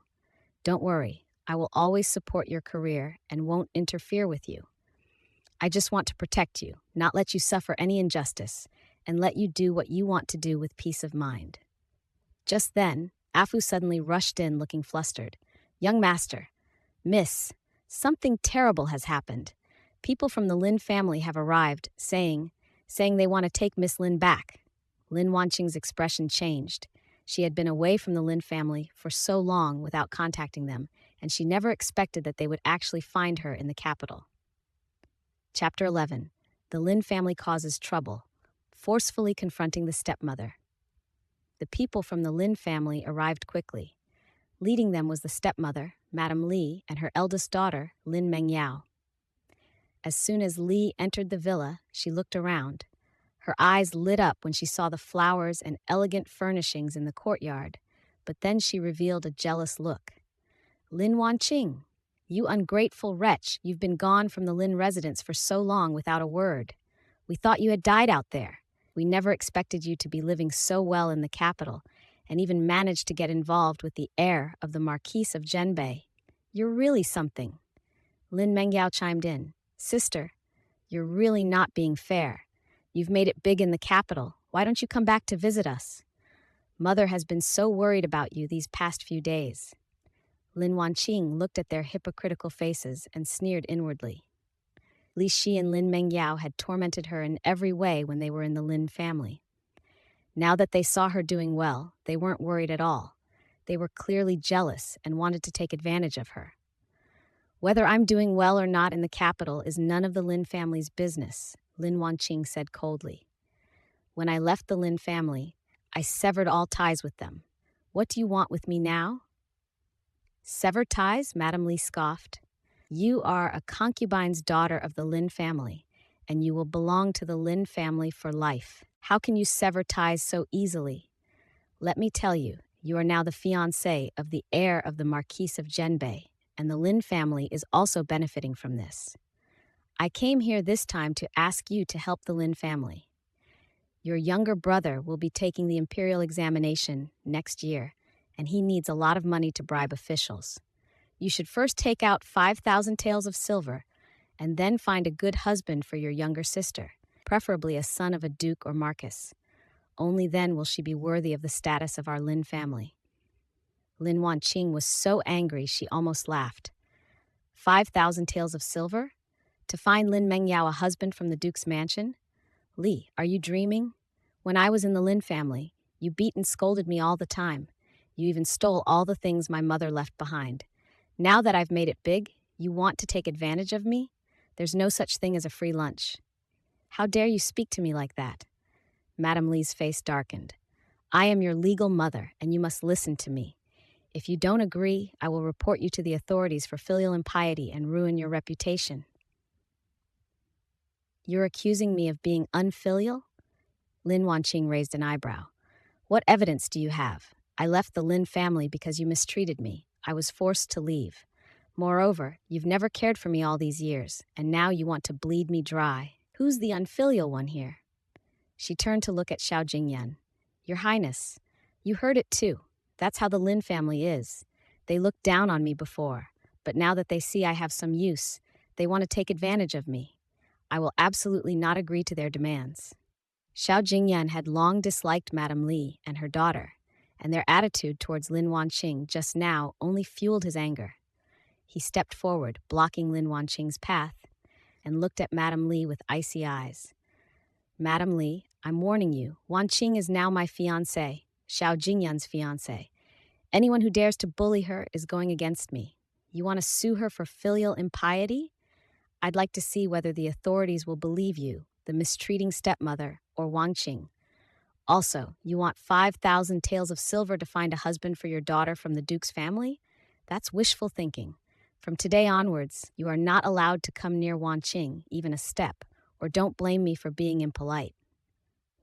Don't worry, I will always support your career and won't interfere with you. I just want to protect you, not let you suffer any injustice, and let you do what you want to do with peace of mind." Just then, Afu suddenly rushed in looking flustered. "Young master, miss, something terrible has happened. People from the Lin family have arrived, saying they want to take Miss Lin back." Lin Wanqing's expression changed. She had been away from the Lin family for so long without contacting them, and she never expected that they would actually find her in the capital. Chapter 11. The Lin family causes trouble, forcefully confronting the stepmother. The people from the Lin family arrived quickly. Leading them was the stepmother, Madame Li, and her eldest daughter, Lin Mengyao. As soon as Li entered the villa, she looked around. Her eyes lit up when she saw the flowers and elegant furnishings in the courtyard, but then she revealed a jealous look. Lin Wanqing, you ungrateful wretch, you've been gone from the Lin residence for so long without a word. We thought you had died out there. We never expected you to be living so well in the capital, and even managed to get involved with the heir of the Marquise of Zhenbei. You're really something. Lin Mengyao chimed in. Sister, you're really not being fair. You've made it big in the capital. Why don't you come back to visit us? Mother has been so worried about you these past few days. Lin Wanqing looked at their hypocritical faces and sneered inwardly. Li Shi and Lin Mengyao had tormented her in every way when they were in the Lin family. Now that they saw her doing well, they weren't worried at all. They were clearly jealous and wanted to take advantage of her. Whether I'm doing well or not in the capital is none of the Lin family's business, Lin Wanqing said coldly. When I left the Lin family, I severed all ties with them. What do you want with me now? Sever ties? Madame Li scoffed. You are a concubine's daughter of the Lin family, and you will belong to the Lin family for life. How can you sever ties so easily? Let me tell you, you are now the fiancée of the heir of the Marquise of Zhenbei, and the Lin family is also benefiting from this. I came here this time to ask you to help the Lin family. Your younger brother will be taking the imperial examination next year, and he needs a lot of money to bribe officials. You should first take out 5,000 taels of silver, and then find a good husband for your younger sister, preferably a son of a duke or marquis. Only then will she be worthy of the status of our Lin family. Lin Wanqing was so angry she almost laughed. 5,000 taels of silver? To find Lin Mengyao a husband from the duke's mansion? Li, are you dreaming? When I was in the Lin family, you beat and scolded me all the time. You even stole all the things my mother left behind. Now that I've made it big, you want to take advantage of me? There's no such thing as a free lunch. How dare you speak to me like that? Madame Li's face darkened. I am your legal mother, and you must listen to me. If you don't agree, I will report you to the authorities for filial impiety and ruin your reputation. You're accusing me of being unfilial? Lin Wanqing raised an eyebrow. What evidence do you have? I left the Lin family because you mistreated me. I was forced to leave. Moreover, you've never cared for me all these years, and now you want to bleed me dry. Who's the unfilial one here? She turned to look at Xiao Jingyan. Your Highness, you heard it too. That's how the Lin family is. They looked down on me before, but now that they see I have some use, they want to take advantage of me. I will absolutely not agree to their demands. Xiao Jingyan had long disliked Madame Li and her daughter, and their attitude towards Lin Wanqing just now only fueled his anger. He stepped forward, blocking Lin Wanqing's path, and looked at Madame Li with icy eyes. Madame Li, I'm warning you, Wanqing is now my fiancée, Xiao Jingyan's fiancée. Anyone who dares to bully her is going against me. You want to sue her for filial impiety? I'd like to see whether the authorities will believe you, the mistreating stepmother, or Wanqing. Also, you want 5,000 taels of silver to find a husband for your daughter from the duke's family? That's wishful thinking. From today onwards, you are not allowed to come near Wanqing, even a step, or don't blame me for being impolite.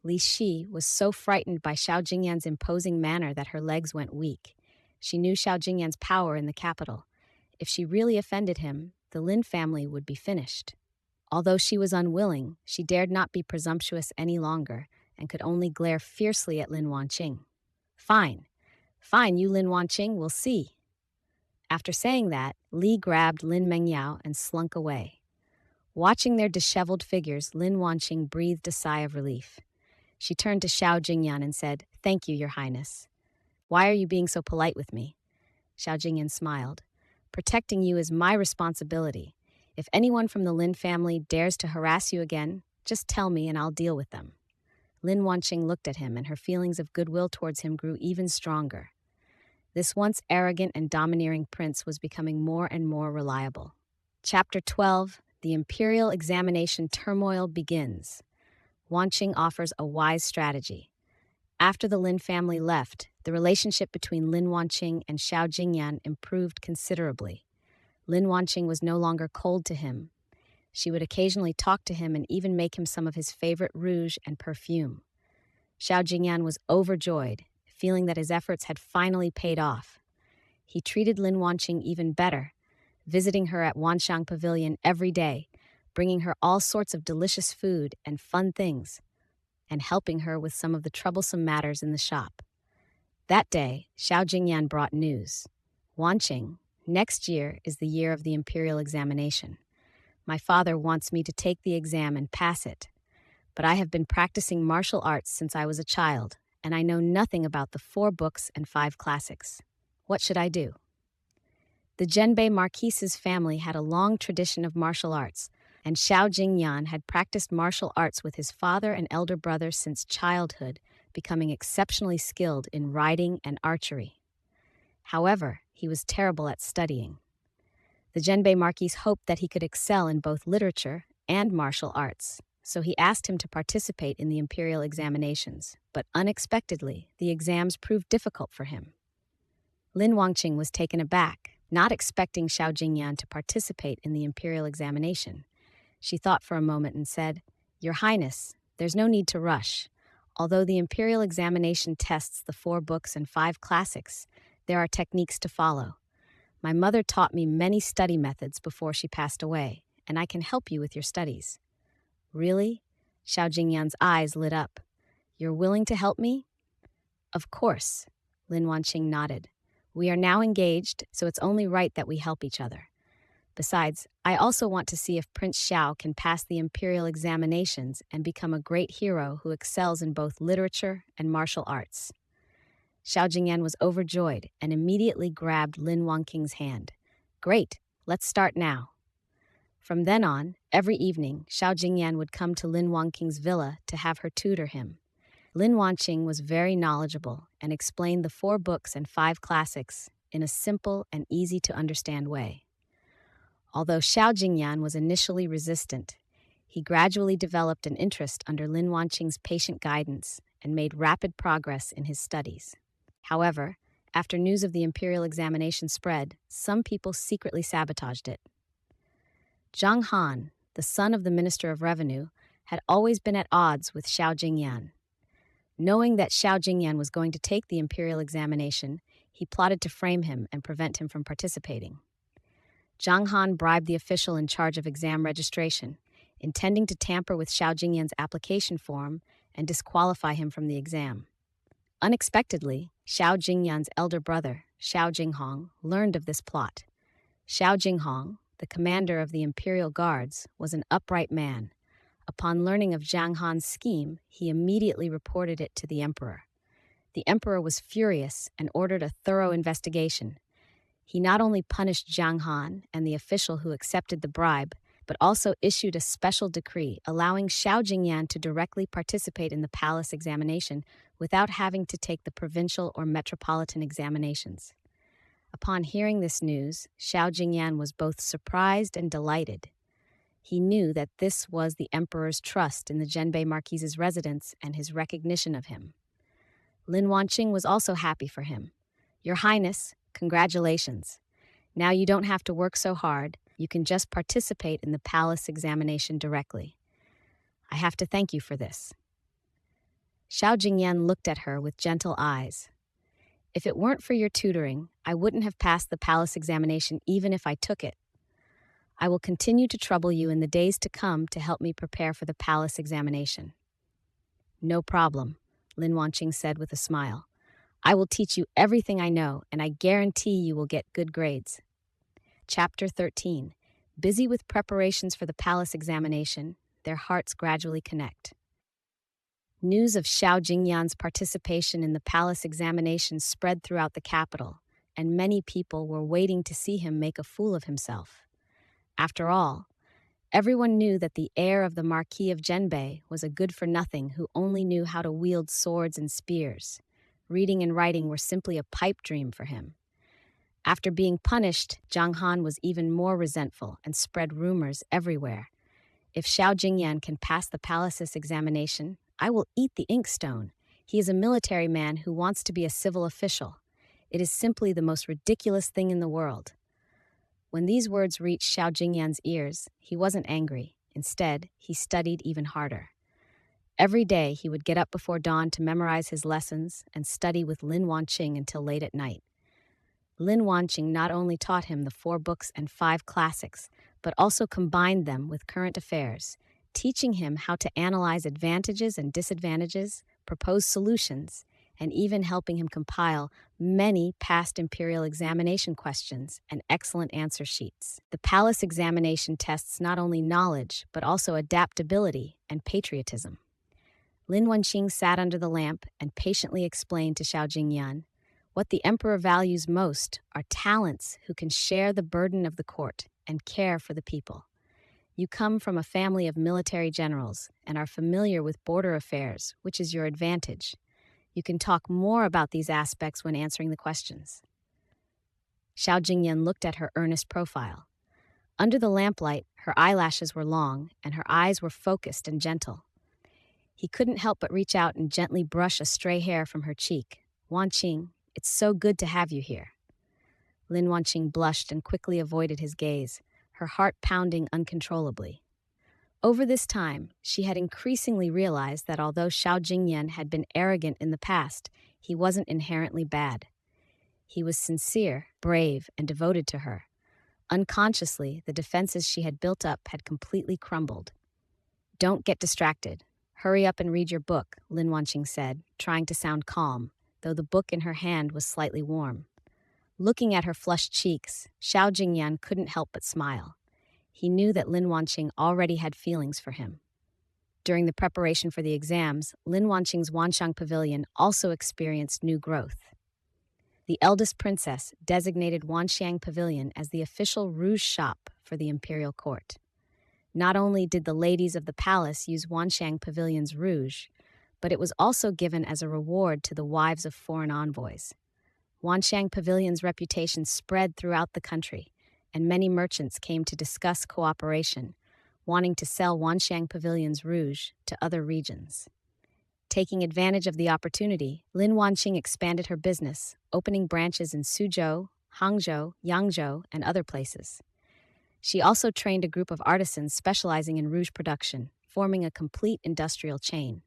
Li Shi was so frightened by Xiao Jingyan's imposing manner that her legs went weak. She knew Xiao Jingyan's power in the capital. If she really offended him, the Lin family would be finished. Although she was unwilling, she dared not be presumptuous any longer and could only glare fiercely at Lin Wanqing. Fine, you Lin Wanqing, we'll see. After saying that, Li grabbed Lin Mengyao and slunk away. Watching their disheveled figures, Lin Wanqing breathed a sigh of relief. She turned to Xiao Jingyan and said, Thank you, Your Highness. Why are you being so polite with me? Xiao Jingyan smiled. Protecting you is my responsibility. If anyone from the Lin family dares to harass you again, just tell me and I'll deal with them. Lin Wanqing looked at him, and her feelings of goodwill towards him grew even stronger. This once arrogant and domineering prince was becoming more and more reliable. Chapter 12, The Imperial Examination Turmoil begins. Wanqing offers a wise strategy. After the Lin family left, the relationship between Lin Wanqing and Xiao Jingyan improved considerably. Lin Wanqing was no longer cold to him. She would occasionally talk to him and even make him some of his favorite rouge and perfume. Xiao Jingyan was overjoyed, feeling that his efforts had finally paid off. He treated Lin Wanqing even better, visiting her at Wanxiang Pavilion every day, bringing her all sorts of delicious food and fun things, and helping her with some of the troublesome matters in the shop. That day, Xiao Jingyan brought news. Wanqing, next year is the year of the imperial examination. My father wants me to take the exam and pass it, but I have been practicing martial arts since I was a child, and I know nothing about the 4 books and 5 classics. What should I do? The Zhenbei Marquise's family had a long tradition of martial arts, and Xiao Jingyan had practiced martial arts with his father and elder brother since childhood, becoming exceptionally skilled in riding and archery. However, he was terrible at studying. The Zhenbei Marquis hoped that he could excel in both literature and martial arts, so he asked him to participate in the imperial examinations, but unexpectedly, the exams proved difficult for him. Lin Wanqing was taken aback, not expecting Xiao Jingyan to participate in the imperial examination. She thought for a moment and said, "Your Highness, there's no need to rush. Although the imperial examination tests the 4 books and 5 classics, there are techniques to follow. My mother taught me many study methods before she passed away, and I can help you with your studies." "Really?" Xiao Jingyan's eyes lit up. "You're willing to help me?" "Of course," Lin Wanqing nodded. "We are now engaged, so it's only right that we help each other. Besides, I also want to see if Prince Xiao can pass the imperial examinations and become a great hero who excels in both literature and martial arts." Xiao Jingyan was overjoyed and immediately grabbed Lin Wanqing's hand. "Great, let's start now." From then on, every evening, Xiao Jingyan would come to Lin Wanqing's villa to have her tutor him. Lin Wanqing was very knowledgeable and explained the 4 books and 5 classics in a simple and easy-to-understand way. Although Xiao Jingyan was initially resistant, he gradually developed an interest under Lin Wanqing's patient guidance and made rapid progress in his studies. However, after news of the imperial examination spread, some people secretly sabotaged it. Zhang Han, the son of the Minister of Revenue, had always been at odds with Xiao Jingyan. Knowing that Xiao Jingyan was going to take the imperial examination, he plotted to frame him and prevent him from participating. Zhang Han bribed the official in charge of exam registration, intending to tamper with Xiao Jingyan's application form and disqualify him from the exam. Unexpectedly, Xiao Jingyan's elder brother, Xiao Jinghong, learned of this plot. Xiao Jinghong, the commander of the imperial guards, was an upright man. Upon learning of Zhang Han's scheme, he immediately reported it to the emperor. The emperor was furious and ordered a thorough investigation. He not only punished Zhang Han and the official who accepted the bribe, but also issued a special decree allowing Xiao Jingyan to directly participate in the palace examination without having to take the provincial or metropolitan examinations. Upon hearing this news, Xiao Jingyan was both surprised and delighted. He knew that this was the emperor's trust in the Zhenbei Marquis's residence and his recognition of him. Lin Wanqing was also happy for him. "Your Highness, congratulations. Now you don't have to work so hard. You can just participate in the palace examination directly. I have to thank you for this." Xiao Jingyan looked at her with gentle eyes. "If it weren't for your tutoring, I wouldn't have passed the palace examination even if I took it. I will continue to trouble you in the days to come to help me prepare for the palace examination." "No problem," Lin Wanqing said with a smile. "I will teach you everything I know, and I guarantee you will get good grades." Chapter 13. Busy with preparations for the palace examination, their hearts gradually connect. News of Xiao Jingyan's participation in the palace examination spread throughout the capital, and many people were waiting to see him make a fool of himself. After all, everyone knew that the heir of the Marquis of Zhenbei was a good-for-nothing who only knew how to wield swords and spears. Reading and writing were simply a pipe dream for him. After being punished, Zhang Han was even more resentful and spread rumors everywhere. If Xiao Jingyan can pass the palace's examination, I will eat the inkstone. He is a military man who wants to be a civil official. It is simply the most ridiculous thing in the world. When these words reached Xiao Jingyan's ears, he wasn't angry. Instead, he studied even harder. Every day, he would get up before dawn to memorize his lessons and study with Lin Wanqing until late at night. Lin Wanqing not only taught him the 4 books and 5 classics, but also combined them with current affairs, teaching him how to analyze advantages and disadvantages, propose solutions, and even helping him compile many past imperial examination questions and excellent answer sheets. The palace examination tests not only knowledge, but also adaptability and patriotism. Lin Wanqing sat under the lamp and patiently explained to Xiao Jingyan, what the emperor values most are talents who can share the burden of the court and care for the people. You come from a family of military generals and are familiar with border affairs, which is your advantage. You can talk more about these aspects when answering the questions. Xiao Jingyan looked at her earnest profile. Under the lamplight, her eyelashes were long and her eyes were focused and gentle. He couldn't help but reach out and gently brush a stray hair from her cheek. Wanqing, it's so good to have you here. Lin Wanqing blushed and quickly avoided his gaze, her heart pounding uncontrollably. Over this time, she had increasingly realized that although Xiao Jingyan had been arrogant in the past, he wasn't inherently bad. He was sincere, brave, and devoted to her. Unconsciously, the defenses she had built up had completely crumbled. Don't get distracted. Hurry up and read your book, Lin Wanqing said, trying to sound calm, though the book in her hand was slightly warm. Looking at her flushed cheeks, Xiao Jingyan couldn't help but smile. He knew that Lin Wanqing already had feelings for him. During the preparation for the exams, Lin Wanqing's Wanxiang Pavilion also experienced new growth. The eldest princess designated Wanxiang Pavilion as the official rouge shop for the imperial court. Not only did the ladies of the palace use Wanxiang Pavilion's rouge, but it was also given as a reward to the wives of foreign envoys. Wanxiang Pavilion's reputation spread throughout the country, and many merchants came to discuss cooperation, wanting to sell Wanxiang Pavilion's rouge to other regions. Taking advantage of the opportunity, Lin Wanqing expanded her business, opening branches in Suzhou, Hangzhou, Yangzhou, and other places. She also trained a group of artisans specializing in rouge production, forming a complete industrial chain.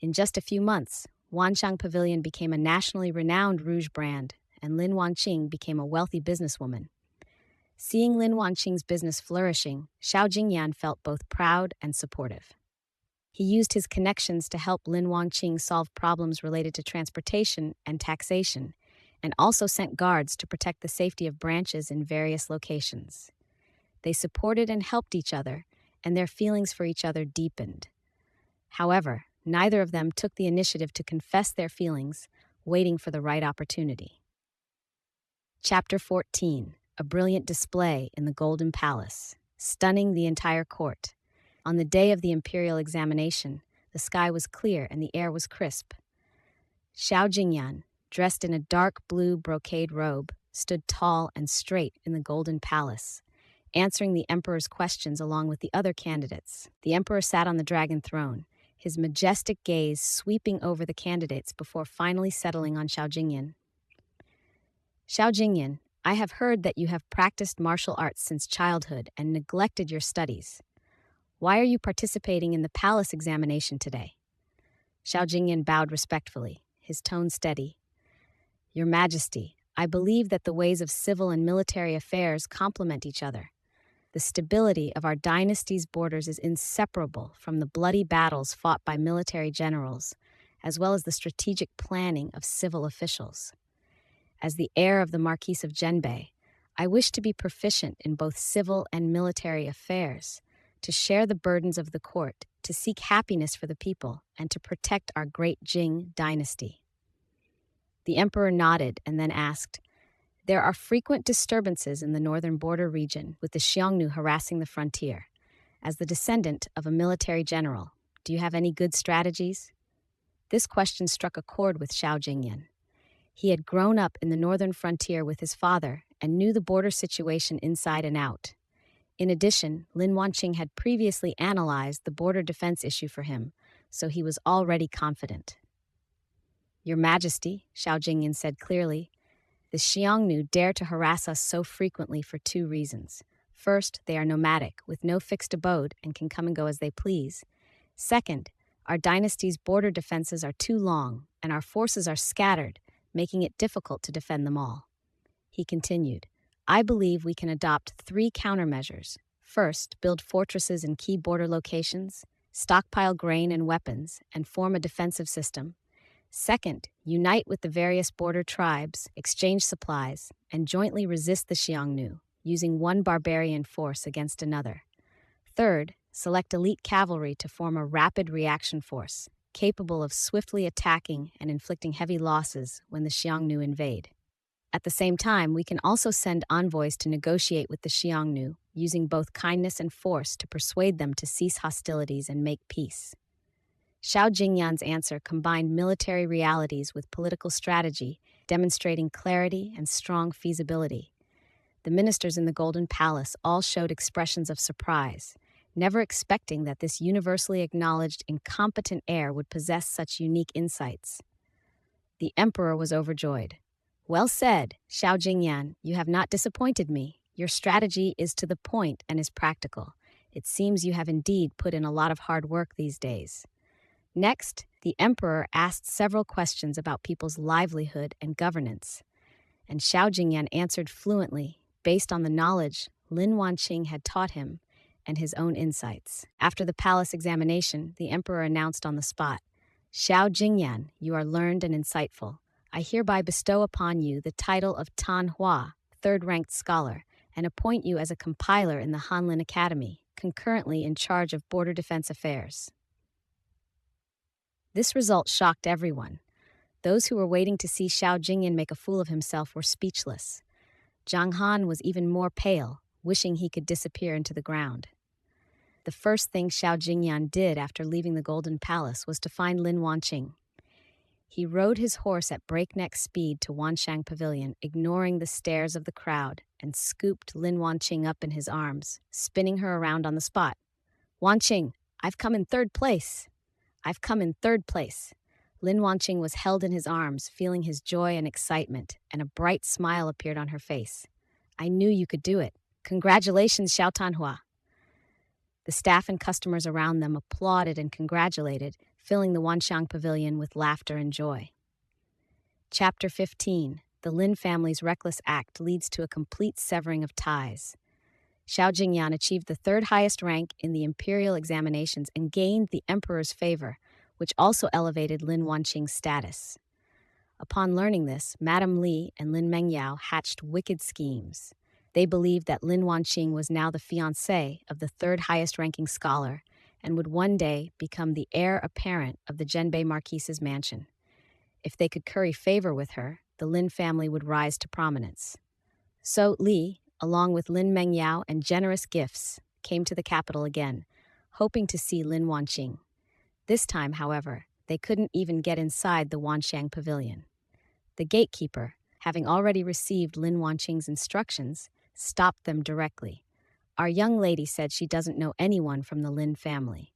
In just a few months, Wanxiang Pavilion became a nationally renowned rouge brand, and Lin Wanqing became a wealthy businesswoman. Seeing Lin Wanqing's business flourishing, Xiao Jingyan felt both proud and supportive. He used his connections to help Lin Wanqing solve problems related to transportation and taxation, and also sent guards to protect the safety of branches in various locations. They supported and helped each other, and their feelings for each other deepened. However, neither of them took the initiative to confess their feelings, waiting for the right opportunity. Chapter 14. A brilliant display in the Golden Palace, stunning the entire court. On the day of the imperial examination, the sky was clear and the air was crisp. Xiao Jingyan, dressed in a dark blue brocade robe, stood tall and straight in the Golden Palace, answering the emperor's questions along with the other candidates. The emperor sat on the dragon throne, his majestic gaze sweeping over the candidates before finally settling on Xiao Jingyan. Xiao Jingyan, I have heard that you have practiced martial arts since childhood and neglected your studies. Why are you participating in the palace examination today? Xiao Jingyan bowed respectfully, his tone steady. Your Majesty, I believe that the ways of civil and military affairs complement each other. The stability of our dynasty's borders is inseparable from the bloody battles fought by military generals, as well as the strategic planning of civil officials. As the heir of the Marquis of Zhenbei, I wish to be proficient in both civil and military affairs, to share the burdens of the court, to seek happiness for the people, and to protect our great Jing dynasty. The emperor nodded and then asked, There are frequent disturbances in the northern border region, with the Xiongnu harassing the frontier. As the descendant of a military general, do you have any good strategies? This question struck a chord with Xiao Jingyan. He had grown up in the northern frontier with his father and knew the border situation inside and out. In addition, Lin Wanqing had previously analyzed the border defense issue for him, so he was already confident. Your Majesty, Xiao Jingyan said clearly, the Xiongnu dare to harass us so frequently for two reasons. First, they are nomadic, with no fixed abode, and can come and go as they please. Second, our dynasty's border defenses are too long, and our forces are scattered, making it difficult to defend them all. He continued, I believe we can adopt 3 countermeasures. First, build fortresses in key border locations, stockpile grain and weapons, and form a defensive system. Second, unite with the various border tribes, exchange supplies, and jointly resist the Xiongnu, using one barbarian force against another. Third, select elite cavalry to form a rapid reaction force, capable of swiftly attacking and inflicting heavy losses when the Xiongnu invade. At the same time, we can also send envoys to negotiate with the Xiongnu, using both kindness and force to persuade them to cease hostilities and make peace. Xiao Jingyan's answer combined military realities with political strategy, demonstrating clarity and strong feasibility. The ministers in the Golden Palace all showed expressions of surprise, never expecting that this universally acknowledged incompetent heir would possess such unique insights. The emperor was overjoyed. Well said, Xiao Jingyan, you have not disappointed me. Your strategy is to the point and is practical. It seems you have indeed put in a lot of hard work these days. Next, the emperor asked several questions about people's livelihood and governance, and Xiao Jingyan answered fluently, based on the knowledge Lin Wanqing had taught him and his own insights. After the palace examination, the emperor announced on the spot, Xiao Jingyan, you are learned and insightful. I hereby bestow upon you the title of Tan Hua, third-ranked scholar, and appoint you as a compiler in the Hanlin Academy, concurrently in charge of border defense affairs. This result shocked everyone. Those who were waiting to see Xiao Jingyan make a fool of himself were speechless. Zhang Han was even more pale, wishing he could disappear into the ground. The first thing Xiao Jingyan did after leaving the Golden Palace was to find Lin Wanqing. He rode his horse at breakneck speed to Wanshang Pavilion, ignoring the stares of the crowd, and scooped Lin Wanqing up in his arms, spinning her around on the spot. Wanqing, I've come in third place. I've come in third place. Lin Wanqing was held in his arms, feeling his joy and excitement, and a bright smile appeared on her face. I knew you could do it. Congratulations, Xiao Tanhua. The staff and customers around them applauded and congratulated, filling the Wanshang Pavilion with laughter and joy. Chapter 15. The Lin family's reckless act leads to a complete severing of ties. Xiao Jingyan achieved the third highest rank in the imperial examinations and gained the emperor's favor, which also elevated Lin Wanqing's status. Upon learning this, Madame Li and Lin Mengyao hatched wicked schemes. They believed that Lin Wanqing was now the fiancée of the third highest-ranking scholar and would one day become the heir apparent of the Zhenbei Marquise's mansion. If they could curry favor with her, the Lin family would rise to prominence. So Li, along with Lin Mengyao and generous gifts, came to the capital again, hoping to see Lin Wanqing. This time, however, they couldn't even get inside the Wanshang Pavilion. The gatekeeper, having already received Lin Wanqing's instructions, stopped them directly. Our young lady said she doesn't know anyone from the Lin family.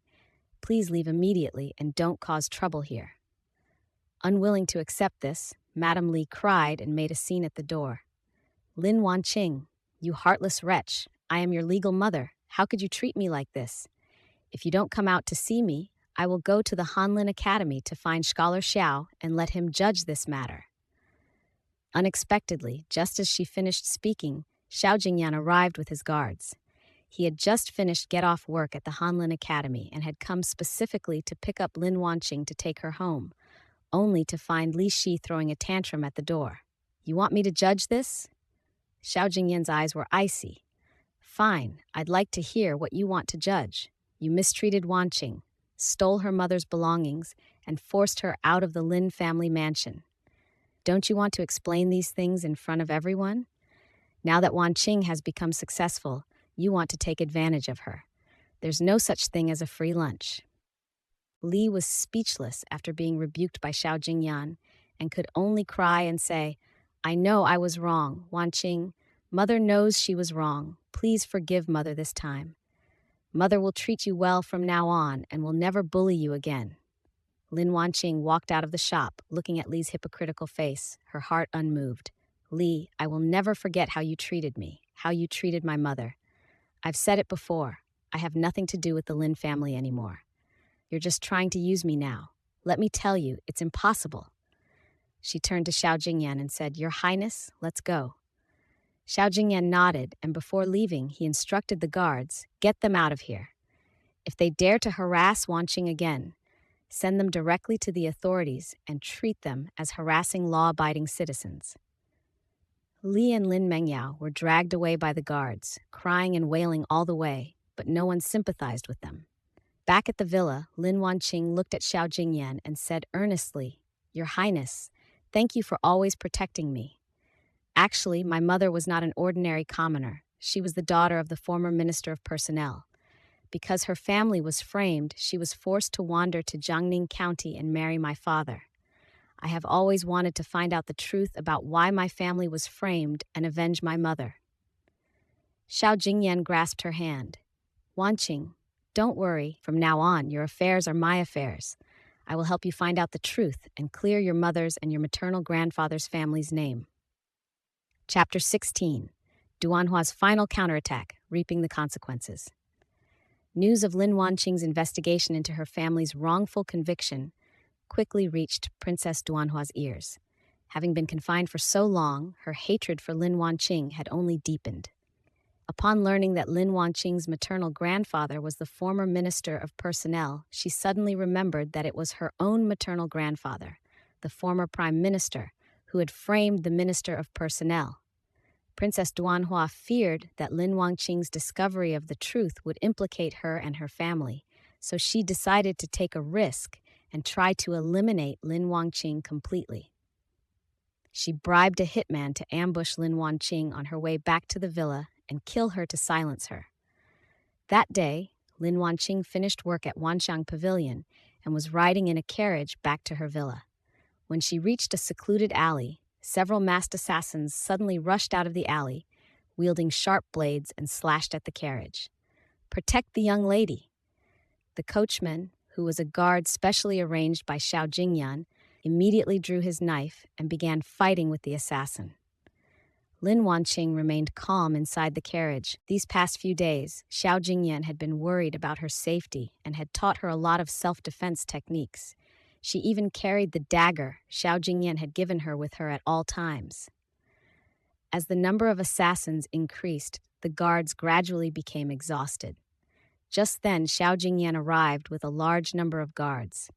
Please leave immediately and don't cause trouble here. Unwilling to accept this, Madame Li cried and made a scene at the door. Lin Wanqing, you heartless wretch, I am your legal mother. How could you treat me like this? If you don't come out to see me, I will go to the Hanlin Academy to find Scholar Xiao and let him judge this matter. Unexpectedly, just as she finished speaking, Xiao Jingyan arrived with his guards. He had just finished get-off work at the Hanlin Academy and had come specifically to pick up Lin Wanqing to take her home, only to find Li Shi throwing a tantrum at the door. You want me to judge this? Xiao Jingyan's eyes were icy. Fine, I'd like to hear what you want to judge. You mistreated Wanqing, stole her mother's belongings, and forced her out of the Lin family mansion. Don't you want to explain these things in front of everyone? Now that Wanqing has become successful, you want to take advantage of her. There's no such thing as a free lunch. Li was speechless after being rebuked by Xiao Jingyan and could only cry and say, "I know I was wrong, Wanqing. Mother knows she was wrong. Please forgive Mother this time. Mother will treat you well from now on and will never bully you again." Lin Wanqing walked out of the shop, looking at Li's hypocritical face, her heart unmoved. "Li, I will never forget how you treated me, how you treated my mother. I've said it before. I have nothing to do with the Lin family anymore. You're just trying to use me now. Let me tell you, it's impossible." She turned to Xiao Jingyan and said, "Your Highness, let's go." Xiao Jingyan nodded, and before leaving, he instructed the guards, "Get them out of here. If they dare to harass Wanqing again, send them directly to the authorities and treat them as harassing law-abiding citizens." Li and Lin Mengyao were dragged away by the guards, crying and wailing all the way, but no one sympathized with them. Back at the villa, Lin Wanqing looked at Xiao Jingyan and said earnestly, "Your Highness, thank you for always protecting me. Actually, my mother was not an ordinary commoner. She was the daughter of the former Minister of Personnel. Because her family was framed, she was forced to wander to Jiangning County and marry my father. I have always wanted to find out the truth about why my family was framed and avenge my mother." Xiao Jingyan grasped her hand. "Wanqing, don't worry. From now on, your affairs are my affairs. I will help you find out the truth and clear your mother's and your maternal grandfather's family's name." Chapter 16. Duanhua's final counterattack, reaping the consequences. News of Lin Wanqing's investigation into her family's wrongful conviction quickly reached Princess Duanhua's ears. Having been confined for so long, her hatred for Lin Wanqing had only deepened. Upon learning that Lin Wanqing's maternal grandfather was the former Minister of Personnel, she suddenly remembered that it was her own maternal grandfather, the former Prime Minister, who had framed the Minister of Personnel. Princess Duanhua feared that Lin Wanqing's discovery of the truth would implicate her and her family, so she decided to take a risk and try to eliminate Lin Wanqing completely. She bribed a hitman to ambush Lin Wanqing on her way back to the villa and kill her to silence her. That day, Lin Wanqing finished work at Wanxiang Pavilion and was riding in a carriage back to her villa. When she reached a secluded alley, several masked assassins suddenly rushed out of the alley, wielding sharp blades and slashed at the carriage. "Protect the young lady." The coachman, who was a guard specially arranged by Xiao Jingyan, immediately drew his knife and began fighting with the assassin. Lin Wanqing remained calm inside the carriage. These past few days, Xiao Jingyan had been worried about her safety and had taught her a lot of self-defense techniques. She even carried the dagger Xiao Jingyan had given her with her at all times. As the number of assassins increased, the guards gradually became exhausted. Just then, Xiao Jingyan arrived with a large number of guards.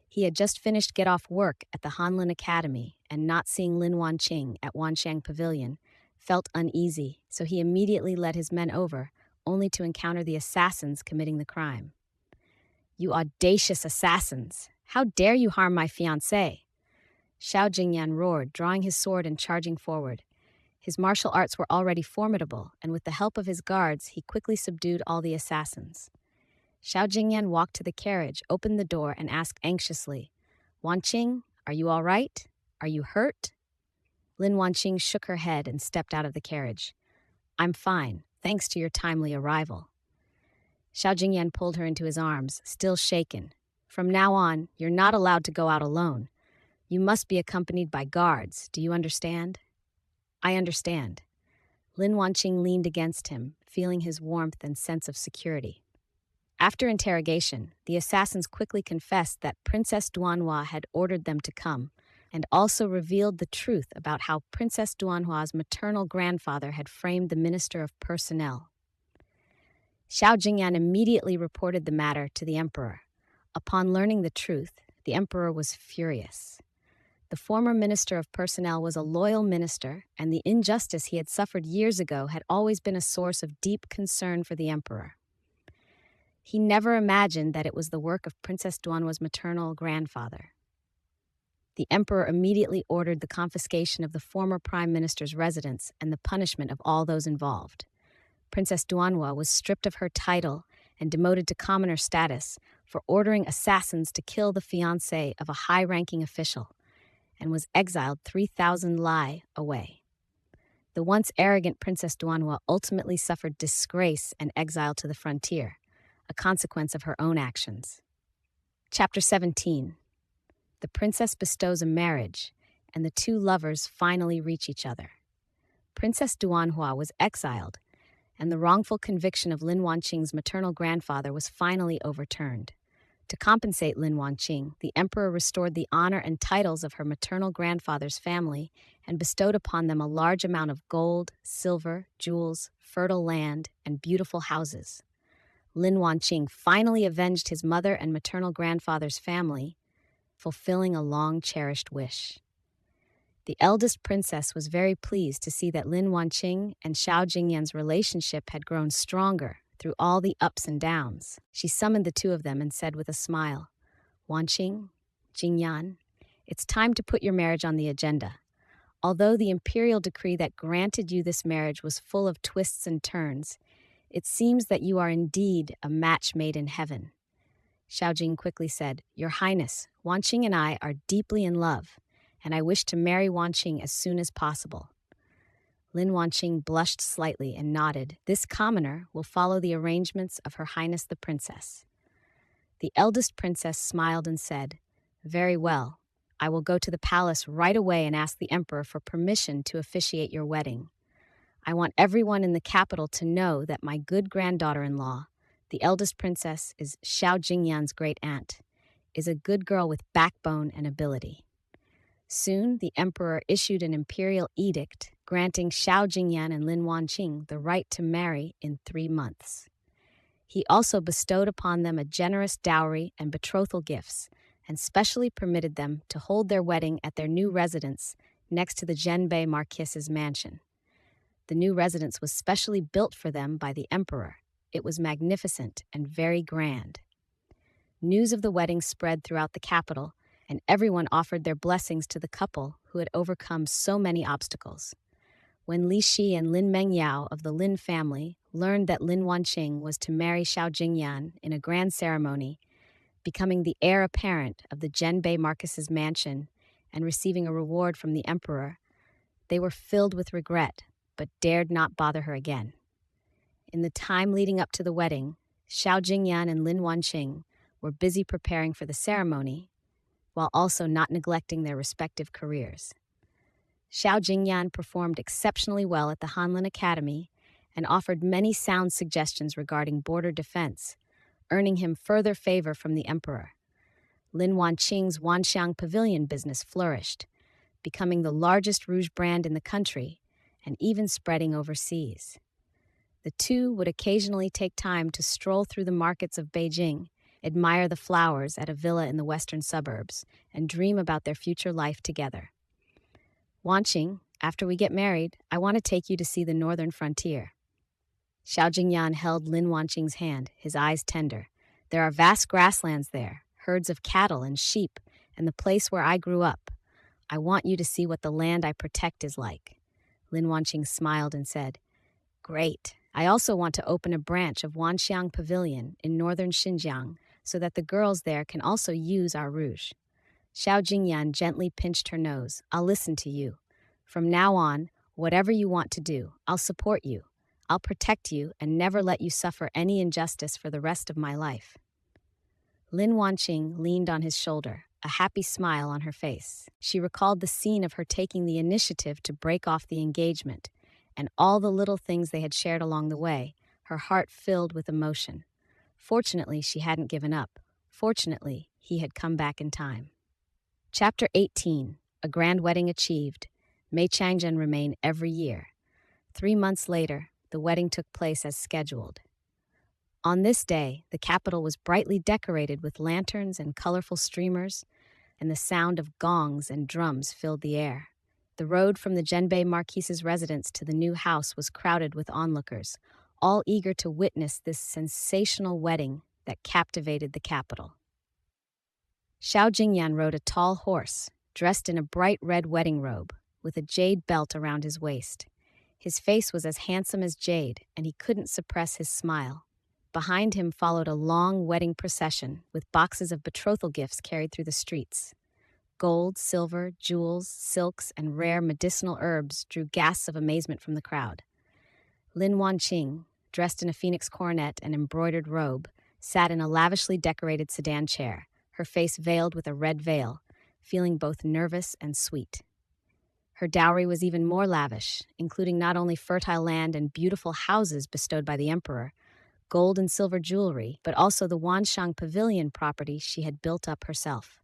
He had just finished get-off work at the Hanlin Academy, and not seeing Lin Wanqing at Wanxiang Pavilion felt uneasy, so he immediately led his men over, only to encounter the assassins committing the crime. "You audacious assassins! How dare you harm my fiancée?" Xiao Jingyan roared, drawing his sword and charging forward. His martial arts were already formidable, and with the help of his guards, he quickly subdued all the assassins. Xiao Jingyan walked to the carriage, opened the door, and asked anxiously, "Wanqing, are you all right? Are you hurt?" Lin Wanqing shook her head and stepped out of the carriage. "I'm fine, thanks to your timely arrival." Xiao Jingyan pulled her into his arms, still shaken. "From now on, you're not allowed to go out alone. You must be accompanied by guards. Do you understand?" "I understand." Lin Wanqing leaned against him, feeling his warmth and sense of security. After interrogation, the assassins quickly confessed that Princess Duanhua had ordered them to come, and also revealed the truth about how Princess Duanhua's maternal grandfather had framed the Minister of Personnel. Xiao Jingyan immediately reported the matter to the emperor. Upon learning the truth, the emperor was furious. The former Minister of Personnel was a loyal minister, and the injustice he had suffered years ago had always been a source of deep concern for the emperor. He never imagined that it was the work of Princess Duanhua's maternal grandfather. The emperor immediately ordered the confiscation of the former prime minister's residence and the punishment of all those involved. Princess Duanhua was stripped of her title and demoted to commoner status for ordering assassins to kill the fiancée of a high-ranking official, and was exiled 3,000 li away. The once arrogant Princess Duanhua ultimately suffered disgrace and exile to the frontier, a consequence of her own actions. Chapter 17. The princess bestows a marriage, and the two lovers finally reach each other. Princess Duanhua was exiled, and the wrongful conviction of Lin Wanqing's maternal grandfather was finally overturned. To compensate Lin Wanqing, the emperor restored the honor and titles of her maternal grandfather's family and bestowed upon them a large amount of gold, silver, jewels, fertile land, and beautiful houses. Lin Wanqing finally avenged his mother and maternal grandfather's family, fulfilling a long-cherished wish. The eldest princess was very pleased to see that Lin Wanqing and Xiao Jingyan's relationship had grown stronger through all the ups and downs. She summoned the two of them and said with a smile, "Wanqing, Jingyan, it's time to put your marriage on the agenda. Although the imperial decree that granted you this marriage was full of twists and turns, it seems that you are indeed a match made in heaven." Xiao Jing quickly said, "Your Highness, Wanqing and I are deeply in love, and I wish to marry Wanqing as soon as possible." Lin Wanqing blushed slightly and nodded. "This commoner will follow the arrangements of Her Highness the Princess." The eldest princess smiled and said, "Very well. I will go to the palace right away and ask the emperor for permission to officiate your wedding. I want everyone in the capital to know that my good granddaughter-in-law, the eldest princess is Xiao Jingyan's great aunt, is a good girl with backbone and ability." Soon, the emperor issued an imperial edict granting Xiao Jingyan and Lin Wanqing the right to marry in 3 months. He also bestowed upon them a generous dowry and betrothal gifts, and specially permitted them to hold their wedding at their new residence next to the Zhenbei Marquis's mansion. The new residence was specially built for them by the emperor. It was magnificent and very grand. News of the wedding spread throughout the capital, and everyone offered their blessings to the couple who had overcome so many obstacles. When Li Shi and Lin Mengyao of the Lin family learned that Lin Wanqing was to marry Xiao Jingyan in a grand ceremony, becoming the heir apparent of the Zhenbei Marquis's mansion and receiving a reward from the emperor, they were filled with regret, but dared not bother her again. In the time leading up to the wedding, Xiao Jingyan and Lin Wanqing were busy preparing for the ceremony, while also not neglecting their respective careers. Xiao Jingyan performed exceptionally well at the Hanlin Academy and offered many sound suggestions regarding border defense, earning him further favor from the emperor. Lin Wanqing's Wanxiang Pavilion business flourished, becoming the largest rouge brand in the country and even spreading overseas. The two would occasionally take time to stroll through the markets of Beijing, admire the flowers at a villa in the western suburbs, and dream about their future life together. "Wanqing, after we get married, I want to take you to see the northern frontier." Xiao Jingyan held Lin Wanqing's hand, his eyes tender. "There are vast grasslands there, herds of cattle and sheep, and the place where I grew up. I want you to see what the land I protect is like." Lin Wanqing smiled and said, "Great. I also want to open a branch of Wanxiang Pavilion in northern Xinjiang so that the girls there can also use our rouge." Xiao Jingyan gently pinched her nose. "I'll listen to you. From now on, whatever you want to do, I'll support you. I'll protect you and never let you suffer any injustice for the rest of my life." Lin Wanqing leaned on his shoulder, a happy smile on her face. She recalled the scene of her taking the initiative to break off the engagement, and all the little things they had shared along the way, her heart filled with emotion. Fortunately, she hadn't given up. Fortunately, he had come back in time. Chapter 18. A Grand Wedding Achieved. May Changzhen remain every year. 3 months later, the wedding took place as scheduled. On this day, the capital was brightly decorated with lanterns and colorful streamers, and the sound of gongs and drums filled the air. The road from the Zhenbei Marquis's residence to the new house was crowded with onlookers, all eager to witness this sensational wedding that captivated the capital. Xiao Jingyan rode a tall horse, dressed in a bright red wedding robe, with a jade belt around his waist. His face was as handsome as jade, and he couldn't suppress his smile. Behind him followed a long wedding procession with boxes of betrothal gifts carried through the streets. Gold, silver, jewels, silks, and rare medicinal herbs drew gasps of amazement from the crowd. Lin Wanqing, dressed in a phoenix coronet and embroidered robe, sat in a lavishly decorated sedan chair, her face veiled with a red veil, feeling both nervous and sweet. Her dowry was even more lavish, including not only fertile land and beautiful houses bestowed by the emperor, gold and silver jewelry, but also the Wanshang Pavilion property she had built up herself.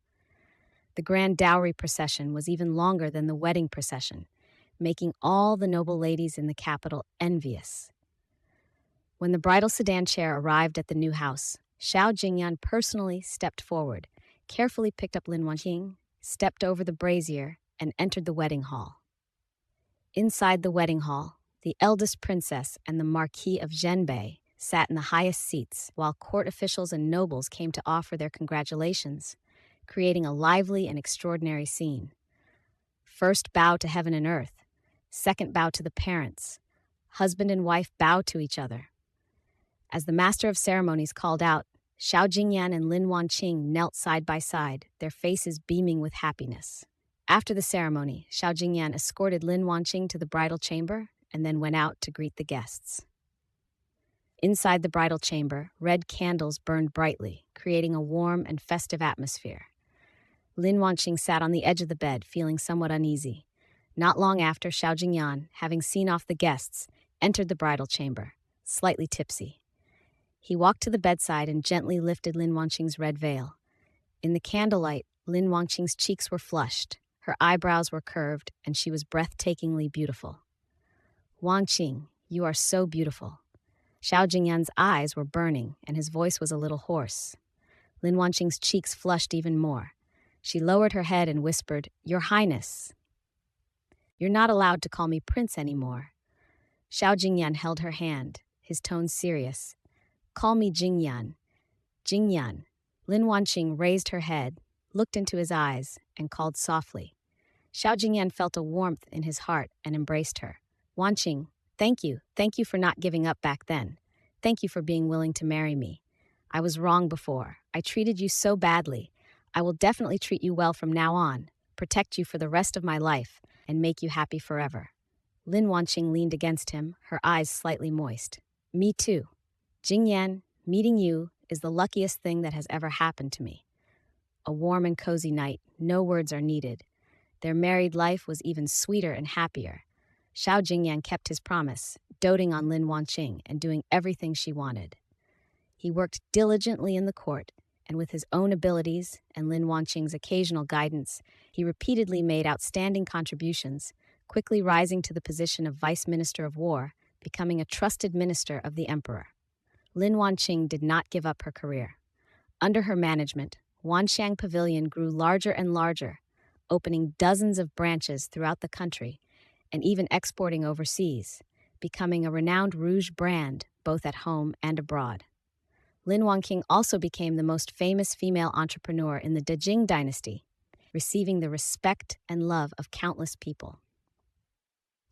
The grand dowry procession was even longer than the wedding procession, making all the noble ladies in the capital envious. When the bridal sedan chair arrived at the new house, Xiao Jingyan personally stepped forward, carefully picked up Lin Wanqing, stepped over the brazier, and entered the wedding hall. Inside the wedding hall, the eldest princess and the Marquis of Zhenbei sat in the highest seats, while court officials and nobles came to offer their congratulations, creating a lively and extraordinary scene. First bow to heaven and earth, second bow to the parents. Husband and wife bow to each other. As the master of ceremonies called out, Xiao Jingyan and Lin Wanqing knelt side by side, their faces beaming with happiness. After the ceremony, Xiao Jingyan escorted Lin Wanqing to the bridal chamber and then went out to greet the guests. Inside the bridal chamber, red candles burned brightly, creating a warm and festive atmosphere. Lin Wanqing sat on the edge of the bed, feeling somewhat uneasy. Not long after, Xiao Jingyan, having seen off the guests, entered the bridal chamber, slightly tipsy. He walked to the bedside and gently lifted Lin Wanqing's red veil. In the candlelight, Lin Wanqing's cheeks were flushed, her eyebrows were curved, and she was breathtakingly beautiful. Wanqing, you are so beautiful. Xiao Jingyan's eyes were burning, and his voice was a little hoarse. Lin Wanqing's cheeks flushed even more. She lowered her head and whispered, Your Highness. You're not allowed to call me prince anymore. Xiao Jingyan held her hand, his tone serious. Call me Jingyan. Jingyan. Lin Wanqing raised her head, looked into his eyes, and called softly. Xiao Jingyan felt a warmth in his heart and embraced her. Wanqing, thank you. Thank you for not giving up back then. Thank you for being willing to marry me. I was wrong before. I treated you so badly. I will definitely treat you well from now on, protect you for the rest of my life, and make you happy forever. Lin Wanqing leaned against him, her eyes slightly moist. Me too. Jingyan, meeting you is the luckiest thing that has ever happened to me. A warm and cozy night, no words are needed. Their married life was even sweeter and happier. Xiao Jingyan kept his promise, doting on Lin Wanqing and doing everything she wanted. He worked diligently in the court, and with his own abilities and Lin Wanqing's occasional guidance, he repeatedly made outstanding contributions, quickly rising to the position of Vice Minister of War, becoming a trusted minister of the emperor. Lin Wanqing did not give up her career. Under her management, Wanshang Pavilion grew larger and larger, opening dozens of branches throughout the country and even exporting overseas, becoming a renowned rouge brand both at home and abroad. Lin Wanqing also became the most famous female entrepreneur in the Dejing dynasty, receiving the respect and love of countless people.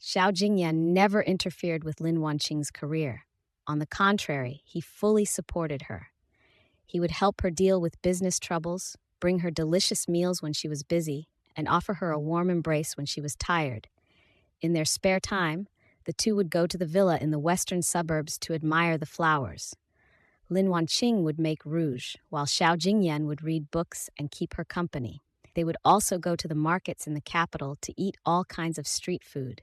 Xiao Jingyan never interfered with Lin Wanqing's career. On the contrary, he fully supported her. He would help her deal with business troubles, bring her delicious meals when she was busy, and offer her a warm embrace when she was tired. In their spare time, the two would go to the villa in the western suburbs to admire the flowers. Lin Wanqing would make rouge, while Xiao Jingyan would read books and keep her company. They would also go to the markets in the capital to eat all kinds of street food.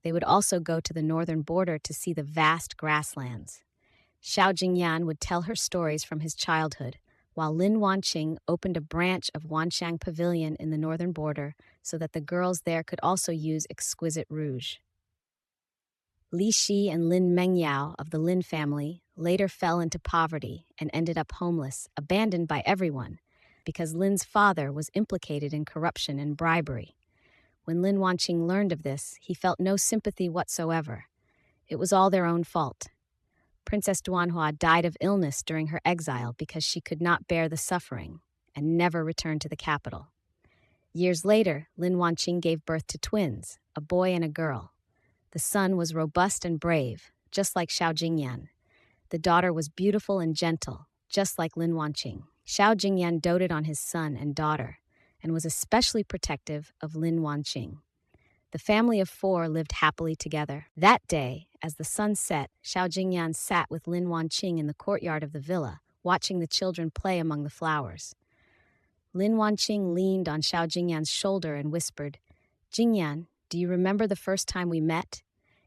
They would also go to the northern border to see the vast grasslands. Xiao Jingyan would tell her stories from his childhood, while Lin Wanqing opened a branch of Wanshang Pavilion in the northern border so that the girls there could also use exquisite rouge. Li Shi and Lin Mengyao of the Lin family later fell into poverty and ended up homeless, abandoned by everyone, because Lin's father was implicated in corruption and bribery. When Lin Wanqing learned of this, he felt no sympathy whatsoever. It was all their own fault. Princess Duanhua died of illness during her exile because she could not bear the suffering and never returned to the capital. Years later, Lin Wanqing gave birth to twins, a boy and a girl. The son was robust and brave, just like Xiao Jingyan. The daughter was beautiful and gentle, just like Lin Wanqing. Xiao Jingyan doted on his son and daughter, and was especially protective of Lin Wanqing. The family of 4 lived happily together. That day, as the sun set, Xiao Jingyan sat with Lin Wanqing in the courtyard of the villa, watching the children play among the flowers. Lin Wanqing leaned on Xiao Jingyan's shoulder and whispered, "Jingyan, do you remember the first time we met?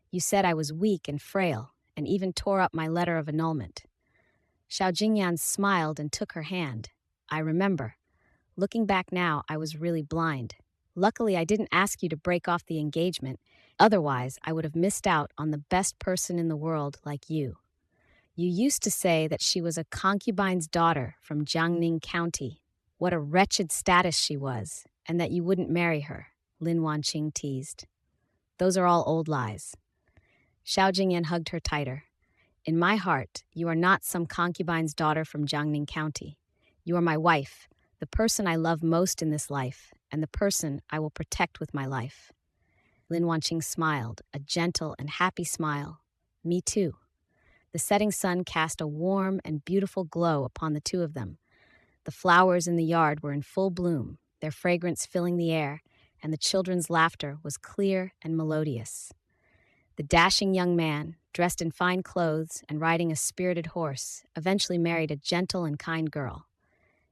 You said I was weak and frail, and even tore up my letter of annulment." Xiao Jingyan smiled and took her hand. "I remember. Looking back now, I was really blind. Luckily, I didn't ask you to break off the engagement. Otherwise, I would have missed out on the best person in the world like you. You used to say that she was a concubine's daughter from Jiangning County. What a wretched status she was, and that you wouldn't marry her," Lin Wanqing teased. "Those are all old lies." Xiao Jingyan hugged her tighter. "In my heart, you are not some concubine's daughter from Jiangning County. You are my wife, the person I love most in this life, and the person I will protect with my life." Lin Wanqing smiled, a gentle and happy smile. "Me too." The setting sun cast a warm and beautiful glow upon the two of them. The flowers in the yard were in full bloom, their fragrance filling the air, and the children's laughter was clear and melodious. The dashing young man, dressed in fine clothes and riding a spirited horse, eventually married a gentle and kind girl.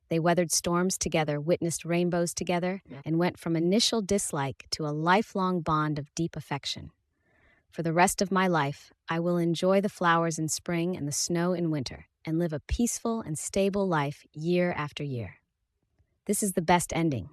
They weathered storms together, witnessed rainbows together, and went from initial dislike to a lifelong bond of deep affection. For the rest of my life, I will enjoy the flowers in spring and the snow in winter, and live a peaceful and stable life year after year. This is the best ending.